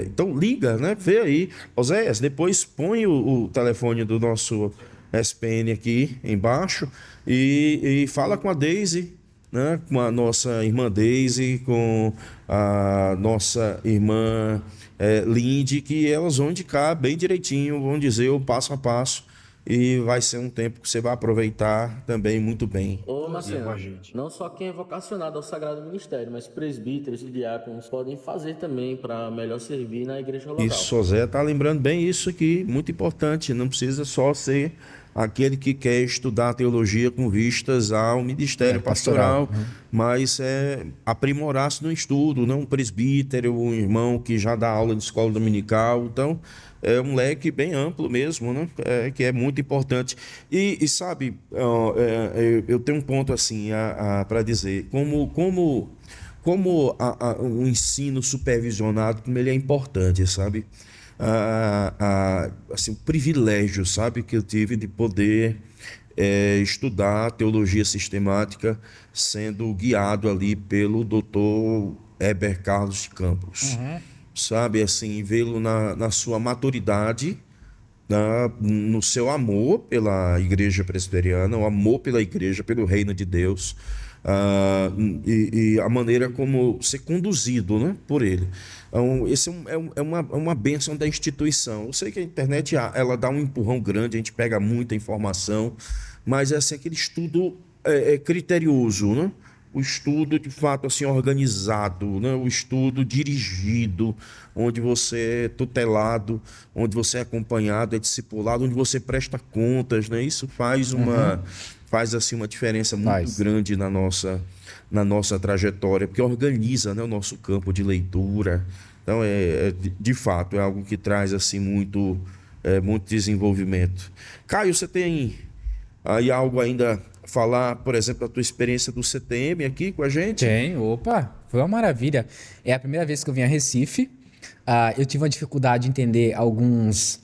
então, liga, né? Vê aí. Oséias, depois põe o telefone do nosso SPN aqui embaixo e fala com a Deise, né? Com a nossa irmã Deise, com a nossa irmã Lindy, que elas vão indicar bem direitinho, vão dizer o passo a passo, e vai ser um tempo que você vai aproveitar também muito bem. Ô, Marcelo, não só quem é vocacionado ao Sagrado Ministério, mas presbíteros e diáconos podem fazer também para melhor servir na igreja local. Isso, Zé está lembrando bem isso aqui, muito importante. Não precisa só ser aquele que quer estudar teologia com vistas ao ministério pastoral, mas aprimorar-se no estudo, não um presbítero, um irmão que já dá aula de escola dominical. Então, é um leque bem amplo mesmo, né? Que é muito importante. E sabe, eu tenho um ponto assim para dizer, como o ensino supervisionado, como ele é importante, sabe? Assim, o privilégio, sabe, que eu tive de poder estudar teologia sistemática sendo guiado ali pelo Dr. Heber Carlos de Campos. Sabe, assim, vê-lo na sua maturidade, no seu amor pela igreja presbiteriana, o amor pela igreja, pelo reino de Deus, e a maneira como ser conduzido, né, por ele. Então, esse é uma bênção da instituição. Eu sei que a internet ela dá um empurrão grande, a gente pega muita informação, mas é assim, aquele estudo criterioso, né? O estudo de fato assim organizado, né? O estudo dirigido, onde você é tutelado, onde você é acompanhado, é discipulado, onde você presta contas, né? Isso faz assim uma diferença muito grande na nossa trajetória, porque organiza, né, o nosso campo de leitura. Então de fato é algo que traz assim muito desenvolvimento. Caio, você tem aí algo ainda falar, por exemplo, da tua experiência do CTM aqui com a gente? Tem, opa, foi uma maravilha. É a primeira vez que eu vim a Recife. Eu tive uma dificuldade de entender alguns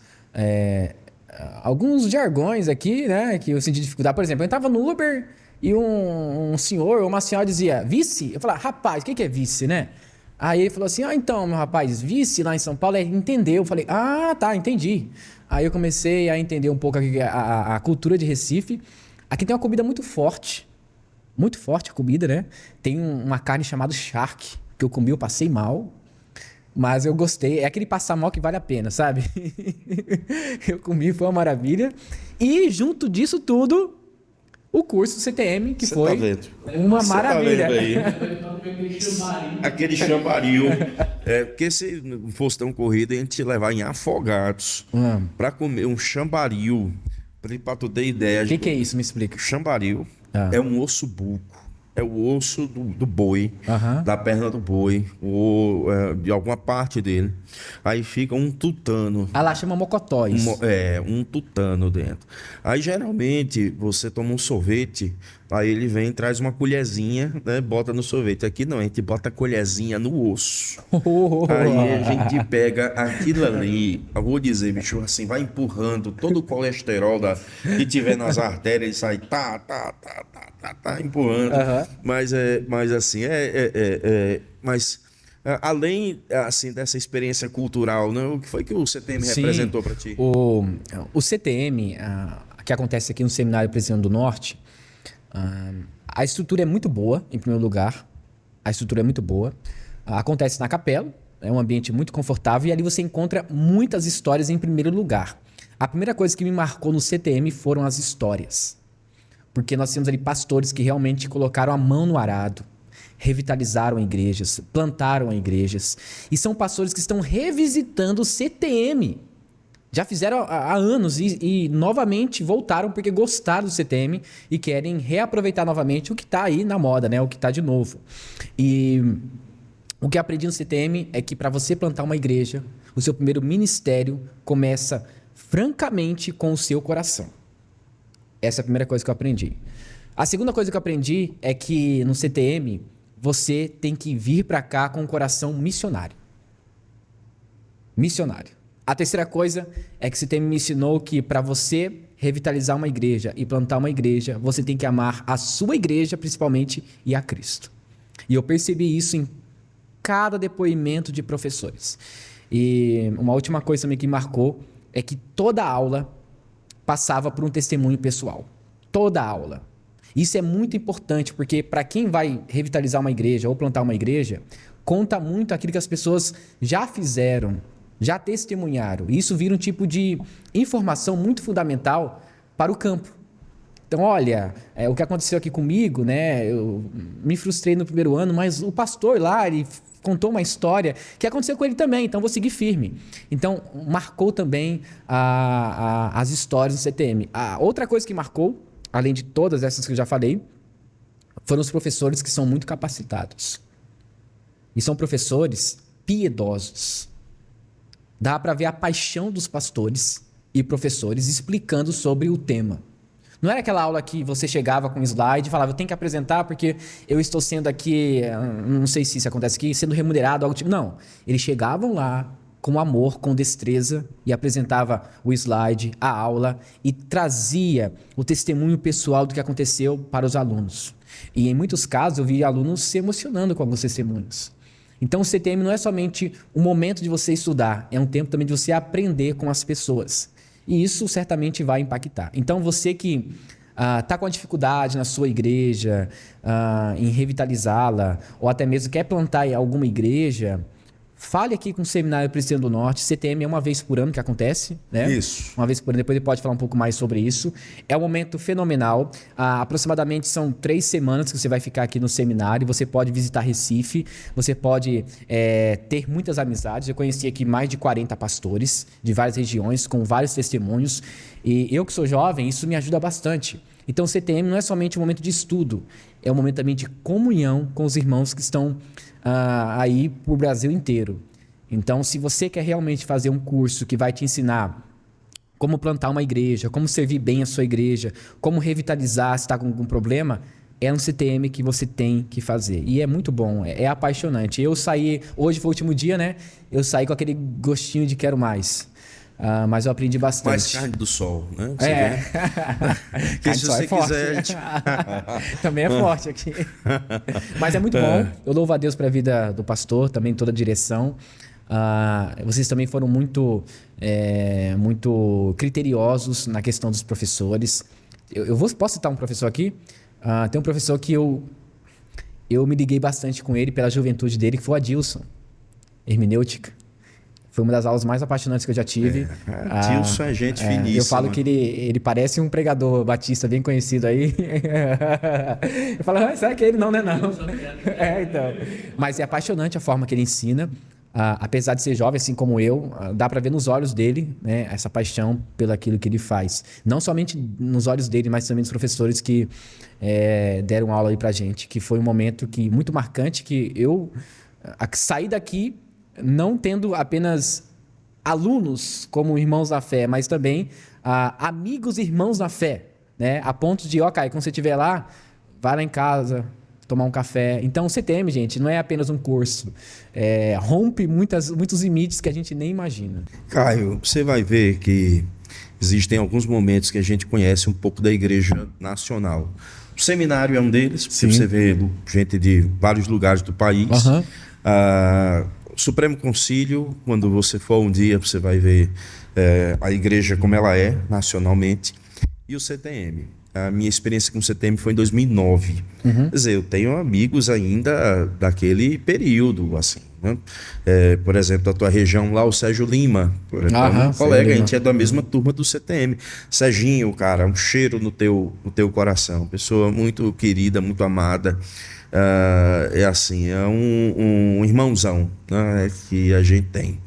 jargões aqui, né? Que eu senti dificuldade. Por exemplo, eu estava no Uber e um senhor ou uma senhora dizia vice. Eu falava, rapaz, o que é vice, né? Aí ele falou assim, então, meu rapaz, vice lá em São Paulo é entender. Eu falei, tá, entendi. Aí eu comecei a entender um pouco a cultura de Recife. Aqui tem uma comida muito forte a comida, né? Tem uma carne chamada charque, que eu comi, eu passei mal. Mas eu gostei. É aquele passar mal que vale a pena, sabe? Eu comi, foi uma maravilha. E junto disso tudo, o curso CTM, que foi uma maravilha. Tá vendo aí? Aquele chambaril. Porque se não fosse tão corrido, a gente te levar em Afogados para comer um chambaril. Pra tu ter ideia. O que é isso? Me explica. Chambaril é um osso buco. É o osso do boi, da perna do boi, ou de alguma parte dele. Aí fica um tutano. Lá chama mocotóis. Um tutano dentro. Aí geralmente você toma um sorvete, aí ele vem e traz uma colherzinha, né? Bota no sorvete. Aqui não, a gente bota a colherzinha no osso. Aí a gente pega aquilo ali, eu vou dizer, bicho, assim, vai empurrando todo o colesterol que tiver nas artérias e sai, tá empurrando. Mas assim, além assim, dessa experiência cultural, né? O que foi que o CTM representou para ti? O CTM, que acontece aqui no Seminário Presbiteriano do Norte, a estrutura é muito boa, em primeiro lugar. A estrutura é muito boa. Acontece na capela, é um ambiente muito confortável e ali você encontra muitas histórias em primeiro lugar. A primeira coisa que me marcou no CTM foram as histórias. Porque nós temos ali pastores que realmente colocaram a mão no arado, revitalizaram igrejas, plantaram igrejas. E são pastores que estão revisitando o CTM. Já fizeram há anos e novamente voltaram porque gostaram do CTM e querem reaproveitar novamente o que está aí na moda, né? O que está de novo. E o que eu aprendi no CTM é que para você plantar uma igreja, o seu primeiro ministério começa francamente com o seu coração. Essa é a primeira coisa que eu aprendi. A segunda coisa que eu aprendi é que no CTM você tem que vir para cá com um coração missionário. Missionário. A terceira coisa é que o CTM me ensinou que para você revitalizar uma igreja e plantar uma igreja, você tem que amar a sua igreja principalmente e a Cristo. E eu percebi isso em cada depoimento de professores. E uma última coisa também que marcou é que toda aula passava por um testemunho pessoal. Toda aula. Isso é muito importante, porque para quem vai revitalizar uma igreja ou plantar uma igreja, conta muito aquilo que as pessoas já fizeram, já testemunharam. E isso vira um tipo de informação muito fundamental para o campo. Então, olha, o que aconteceu aqui comigo, né? Eu me frustrei no primeiro ano, mas o pastor lá, ele contou uma história que aconteceu com ele também, então vou seguir firme. Então, marcou também as histórias do CTM. Outra coisa que marcou, além de todas essas que eu já falei, foram os professores que são muito capacitados. E são professores piedosos. Dá para ver a paixão dos pastores e professores explicando sobre o tema. Não era aquela aula que você chegava com um slide e falava, eu tenho que apresentar porque eu estou sendo aqui, não sei se isso acontece aqui, sendo remunerado, algo tipo. Não, eles chegavam lá com amor, com destreza e apresentava o slide, a aula e trazia o testemunho pessoal do que aconteceu para os alunos. E em muitos casos eu vi alunos se emocionando com alguns testemunhos. Então o CTM não é somente um momento de você estudar, é um tempo também de você aprender com as pessoas. E isso certamente vai impactar. Então, você que está com a dificuldade na sua igreja, em revitalizá-la, ou até mesmo quer plantar alguma igreja, fale aqui com o Seminário Presbiteriano do Norte. CTM é uma vez por ano que acontece, né? Isso. Uma vez por ano, depois ele pode falar um pouco mais sobre isso. É um momento fenomenal. Aproximadamente são 3 semanas que você vai ficar aqui no seminário. Você pode visitar Recife, você pode ter muitas amizades. Eu conheci aqui mais de 40 pastores de várias regiões, com vários testemunhos. E eu que sou jovem, isso me ajuda bastante. Então o CTM não é somente um momento de estudo, é um momento também de comunhão com os irmãos que estão aí para o Brasil inteiro. Então, se você quer realmente fazer um curso que vai te ensinar como plantar uma igreja, como servir bem a sua igreja, como revitalizar se está com algum problema, é um CTM que você tem que fazer. E é muito bom, é apaixonante. Eu saí, hoje foi o último dia, né? Eu saí com aquele gostinho de quero mais. Mas eu aprendi bastante. Mais carne do sol, né? Que se você quiser. Também é forte aqui. Mas é muito bom. Eu louvo a Deus para a vida do pastor, também toda a direção. Vocês também foram muito criteriosos na questão dos professores. Posso citar um professor aqui? Tem um professor que eu me liguei bastante com ele pela juventude dele, que foi o Adilson, hermenêutica. Foi uma das aulas mais apaixonantes que eu já tive. Adilson é gente finíssima. Eu falo que ele parece um pregador batista bem conhecido aí. Eu falo, será que ele não, né? Não. Então. Mas é apaixonante a forma que ele ensina. Apesar de ser jovem, assim como eu, dá para ver nos olhos dele, né, essa paixão pelo aquilo que ele faz. Não somente nos olhos dele, mas também dos professores que deram aula aí pra gente, que foi um momento muito marcante, que eu saí daqui não tendo apenas alunos como irmãos na fé, mas também amigos irmãos na fé, né, a ponto de, Caio, quando você estiver lá, vai lá em casa, tomar um café. Então, o CTM, gente, não é apenas um curso. Rompe muitos limites que a gente nem imagina. Caio, você vai ver que existem alguns momentos que a gente conhece um pouco da Igreja Nacional. O seminário é um deles, porque você vê gente de vários lugares do país. O Supremo Concílio, quando você for um dia, você vai ver a igreja como ela é, nacionalmente. E o CTM. A minha experiência com o CTM foi em 2009. Quer dizer, eu tenho amigos ainda daquele período, assim, né? Por exemplo, da tua região lá, o Sérgio Lima, por exemplo, um colega, a gente é da mesma turma do CTM. Serginho, cara, um cheiro no teu coração, pessoa muito querida, muito amada. É assim, é um irmãozão, né, que a gente tem.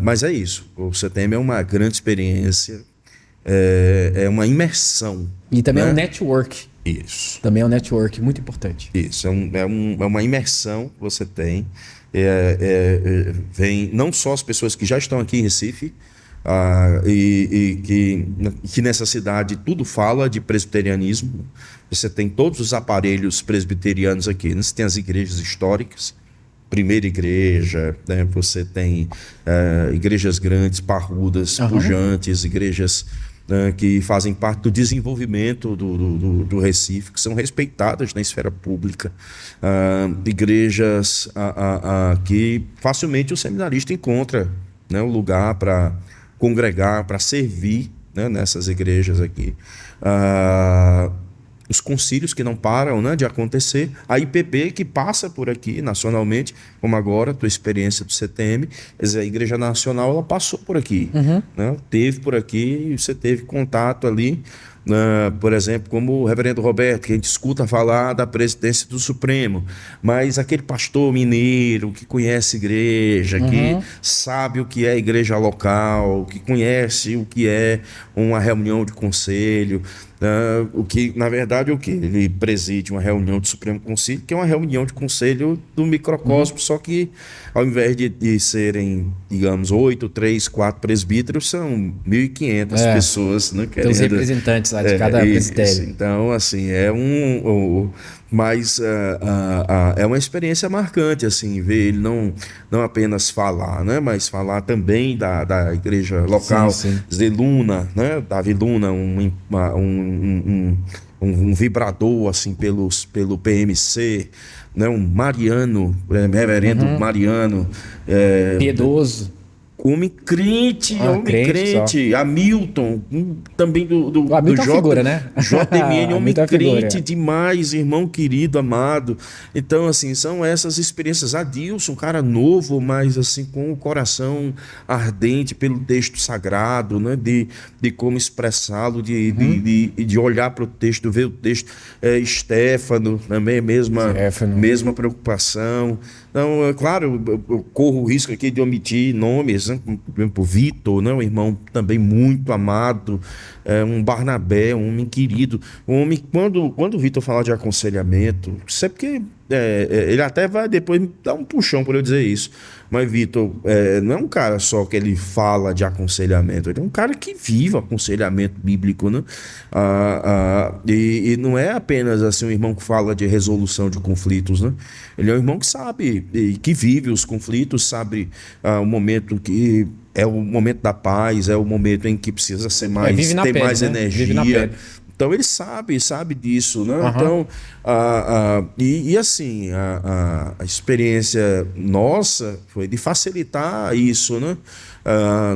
Mas é isso, o CTM é uma grande experiência. É uma imersão. E também é um network. Isso. Também é um network muito importante. Isso, é uma imersão que você tem. Vem não só as pessoas que já estão aqui em Recife, que nessa cidade tudo fala de presbiterianismo. Você tem todos os aparelhos presbiterianos aqui, né? Você tem as igrejas históricas, primeira igreja, né? Você tem igrejas grandes, parrudas, pujantes, igrejas que fazem parte do desenvolvimento do Recife, que são respeitadas na esfera pública, igrejas que facilmente o seminarista encontra, né, um lugar para congregar, para servir, né, nessas igrejas aqui. Os concílios que não param, né, de acontecer, a IPB que passa por aqui nacionalmente, como agora, a tua experiência do CTM, quer dizer, a Igreja Nacional ela passou por aqui, né, teve por aqui, você teve contato ali, por exemplo, como o reverendo Roberto, que a gente escuta falar da presidência do Supremo, mas aquele pastor mineiro que conhece igreja, que sabe o que é igreja local, que conhece o que é uma reunião de conselho, o que, na verdade, ele preside uma reunião do Supremo Concílio, que é uma reunião de conselho do microcosmo, só que ao invés de serem, digamos, 8, 3, 4 presbíteros, são 1.500 pessoas, né, tem os representantes lá de cada presbitério. Então, assim, mas é uma experiência marcante, assim, ver ele não apenas falar, né, mas falar também da igreja local, Zeluna, né, Davi Luna, um vibrador, assim, pelo PMC, né, um Mariano, reverendo Mariano, piedoso. Homem crente. Hamilton, também do Hamilton figura, né? JMN, homem crente figura. demais, irmão querido, amado. Então, assim, são essas experiências. Adilson, um cara novo, mas assim, com o coração ardente pelo texto sagrado, né? De como expressá-lo, de olhar para o texto, ver o texto. Stefano, também, mesma preocupação. Então, é claro, eu corro o risco aqui de omitir nomes, né? Por exemplo, o Vitor, né? Um irmão também muito amado, um Barnabé, um homem querido. Um homem, quando o Vitor fala de aconselhamento, isso é porque ele até vai depois me dar um puxão por eu dizer isso. Mas, Vitor, não é um cara só que ele fala de aconselhamento, ele é um cara que vive o aconselhamento bíblico, né? E não é apenas assim um irmão que fala de resolução de conflitos, né? Ele é um irmão que sabe, e que vive os conflitos, sabe o momento que é o momento da paz, é o momento em que precisa ser mais, ter pele, mais né? energia. Então ele sabe disso, né? Então, assim, a experiência nossa foi de facilitar isso, né?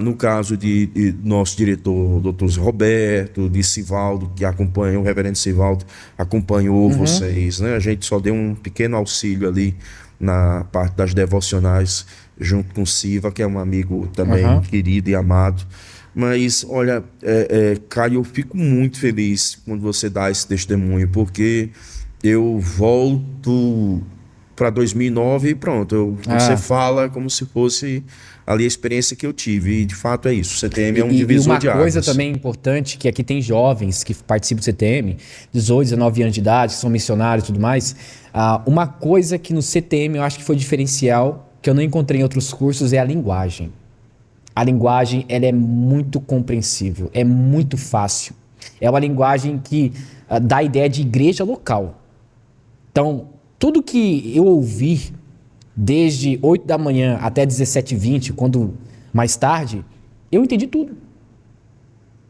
No caso de nosso diretor, doutor Roberto, de Sivaldo, que acompanha, o reverendo Sivaldo acompanhou vocês, né? A gente só deu um pequeno auxílio ali na parte das devocionais, junto com o Siva, que é um amigo também querido e amado. Mas, olha, Caio, eu fico muito feliz quando você dá esse testemunho, porque eu volto para 2009 e pronto. Você fala como se fosse ali a experiência que eu tive. E, de fato, é isso. O CTM é um divisor de águas. E uma coisa também importante, que aqui tem jovens que participam do CTM, 18, 19 anos de idade, que são missionários e tudo mais. Uma coisa que no CTM eu acho que foi diferencial, que eu não encontrei em outros cursos, é a linguagem. A linguagem, ela é muito compreensível, é muito fácil. É uma linguagem que dá a ideia de igreja local. Então, tudo que eu ouvi, desde 8 da manhã até 17h20, quando mais tarde, eu entendi tudo.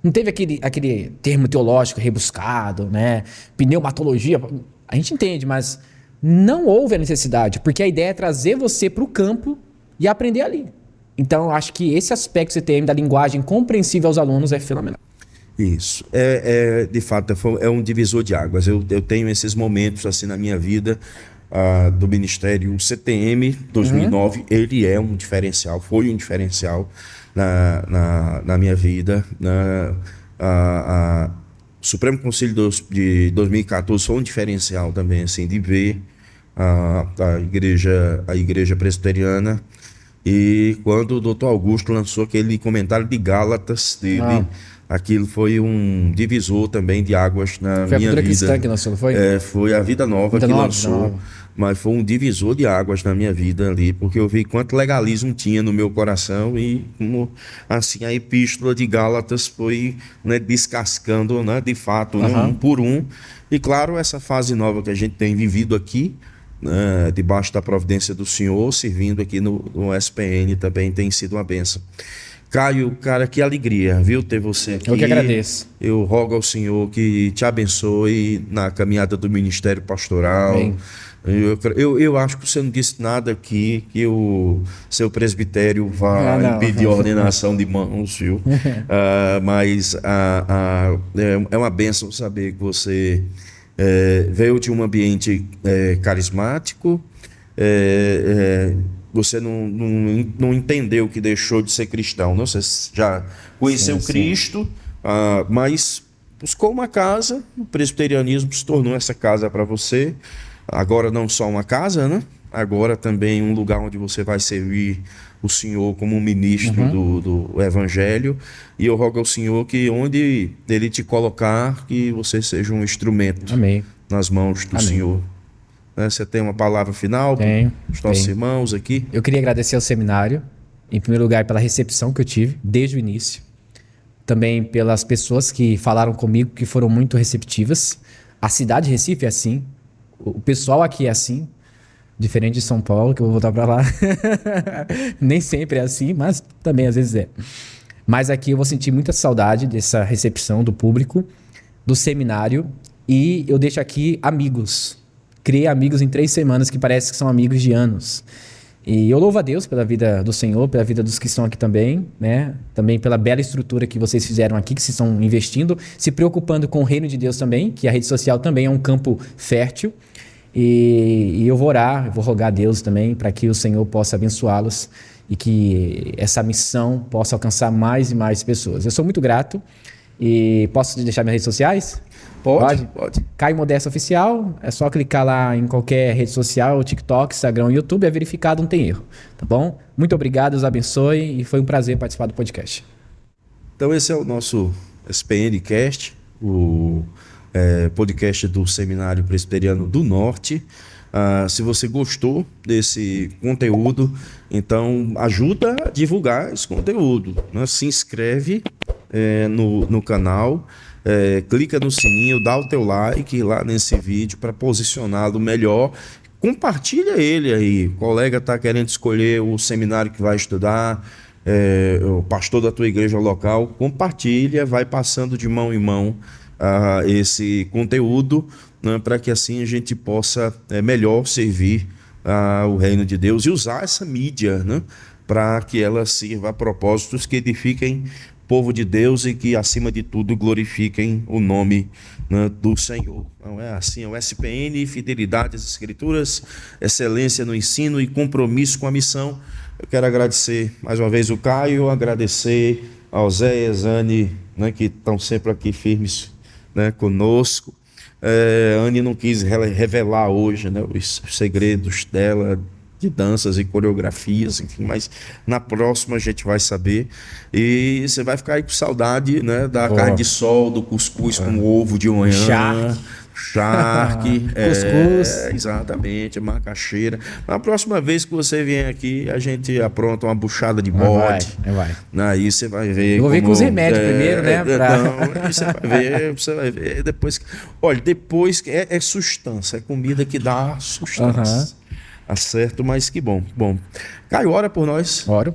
Não teve aquele termo teológico rebuscado, né? Pneumatologia, a gente entende, mas não houve a necessidade, porque a ideia é trazer você para o campo e aprender ali. Então, acho que esse aspecto do CTM, da linguagem compreensível aos alunos, é fenomenal. Isso. De fato, é um divisor de águas. Eu tenho esses momentos assim na minha vida do Ministério. O CTM 2009, ele é um diferencial, foi um diferencial na minha vida. O Supremo Conselho de 2014 foi um diferencial também, assim, de ver a igreja presbiteriana. E quando o doutor Augusto lançou aquele comentário de Gálatas dele, aquilo foi um divisor também de águas na minha vida. Foi a Cultura Cristã que lançou, não foi? Foi a Vida Nova que lançou, mas foi um divisor de águas na minha vida ali, porque eu vi quanto legalismo tinha no meu coração e como, assim, a epístola de Gálatas foi, né, descascando, né, de fato, né, um por um. E claro, essa fase nova que a gente tem vivido aqui, debaixo da providência do Senhor, servindo aqui no SPN, também tem sido uma bênção. Caio, cara, que alegria, viu, ter você aqui. Eu que agradeço. Eu rogo ao Senhor que te abençoe na caminhada do ministério pastoral. Amém. Eu acho que você não disse nada aqui que o seu presbitério vai impedir a ordenação de mãos, viu? Mas é uma bênção saber que você veio de um ambiente carismático, você não entendeu que deixou de ser cristão, não? Você já conheceu Cristo, mas buscou uma casa, o presbiterianismo se tornou essa casa para você. Agora não só uma casa, né? Agora também um lugar onde você vai servir o Senhor como um ministro do Evangelho. E eu rogo ao Senhor que onde Ele te colocar, que você seja um instrumento nas mãos do Senhor. Você tem uma palavra final para os nossos irmãos aqui? Eu queria agradecer ao seminário, em primeiro lugar, pela recepção que eu tive desde o início. Também pelas pessoas que falaram comigo, que foram muito receptivas. A cidade de Recife é assim. O pessoal aqui é assim, diferente de São Paulo, que eu vou voltar para lá. Nem sempre é assim, mas também às vezes é. Mas aqui eu vou sentir muita saudade dessa recepção do público, do seminário, e eu deixo aqui amigos. Criei amigos em 3 semanas que parece que são amigos de anos. E eu louvo a Deus pela vida do Senhor, pela vida dos que estão aqui também, né? Também pela bela estrutura que vocês fizeram aqui, que vocês estão investindo, se preocupando com o reino de Deus também, que a rede social também é um campo fértil. E eu vou orar, eu vou rogar a Deus também para que o Senhor possa abençoá-los e que essa missão possa alcançar mais e mais pessoas. Eu sou muito grato e posso deixar minhas redes sociais? Pode. Caio Modesto Oficial, é só clicar lá em qualquer rede social, TikTok, Instagram, YouTube, é verificado, não tem erro, tá bom? Muito obrigado, Deus abençoe e foi um prazer participar do podcast. Então esse é o nosso SPNcast, o podcast do Seminário Presbiteriano do Norte. Se você gostou desse conteúdo, então ajuda a divulgar esse conteúdo, né? Se inscreve no canal, clica no sininho, dá o teu like lá nesse vídeo para posicioná-lo melhor. Compartilha ele aí. O colega está querendo escolher o seminário que vai estudar, o pastor da tua igreja local, compartilha, vai passando de mão em mão esse conteúdo, né, para que assim a gente possa melhor servir o reino de Deus e usar essa mídia, né, para que ela sirva a propósitos que edifiquem o povo de Deus e que, acima de tudo, glorifiquem o nome, né, do Senhor. Então é assim, o SPN, fidelidade às Escrituras, excelência no ensino e compromisso com a missão. Eu quero agradecer mais uma vez o Caio, agradecer ao Zé e a Zane, né, que estão sempre aqui firmes, né, conosco. A Anne não quis revelar hoje, né, os segredos dela, de danças e coreografias, enfim, mas na próxima a gente vai saber. E você vai ficar aí com saudade, né, da carne de sol, do cuscuz com ovo de manhã. Charque, cuscuz. Exatamente, macaxeira. Na próxima vez que você vier aqui, a gente apronta uma buchada de bode. Vai. Aí você vai ver. Eu vou ver com os remédios primeiro, né? Não, você vai ver depois. Olha, depois é sustância, é comida que dá sustância. Tá certo, mas que bom. Bom, Caio, ora por nós. Oro.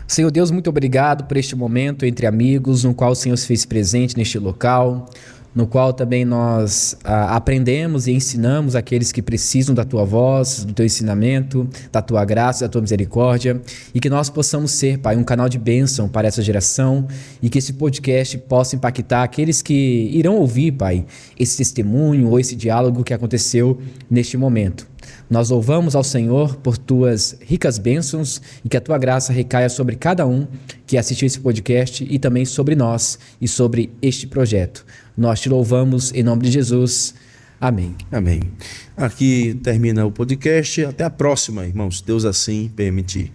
Senhor Deus, muito obrigado por este momento entre amigos, no qual o Senhor se fez presente neste local, no qual também nós aprendemos e ensinamos aqueles que precisam da Tua voz, do Teu ensinamento, da Tua graça, da Tua misericórdia, e que nós possamos ser, Pai, um canal de bênção para essa geração, e que esse podcast possa impactar aqueles que irão ouvir, Pai, esse testemunho ou esse diálogo que aconteceu neste momento. Nós louvamos ao Senhor por Tuas ricas bênçãos e que a Tua graça recaia sobre cada um que assistiu esse podcast e também sobre nós e sobre este projeto. Nós Te louvamos em nome de Jesus. Amém. Amém. Aqui termina o podcast. Até a próxima, irmãos. Deus assim permitir.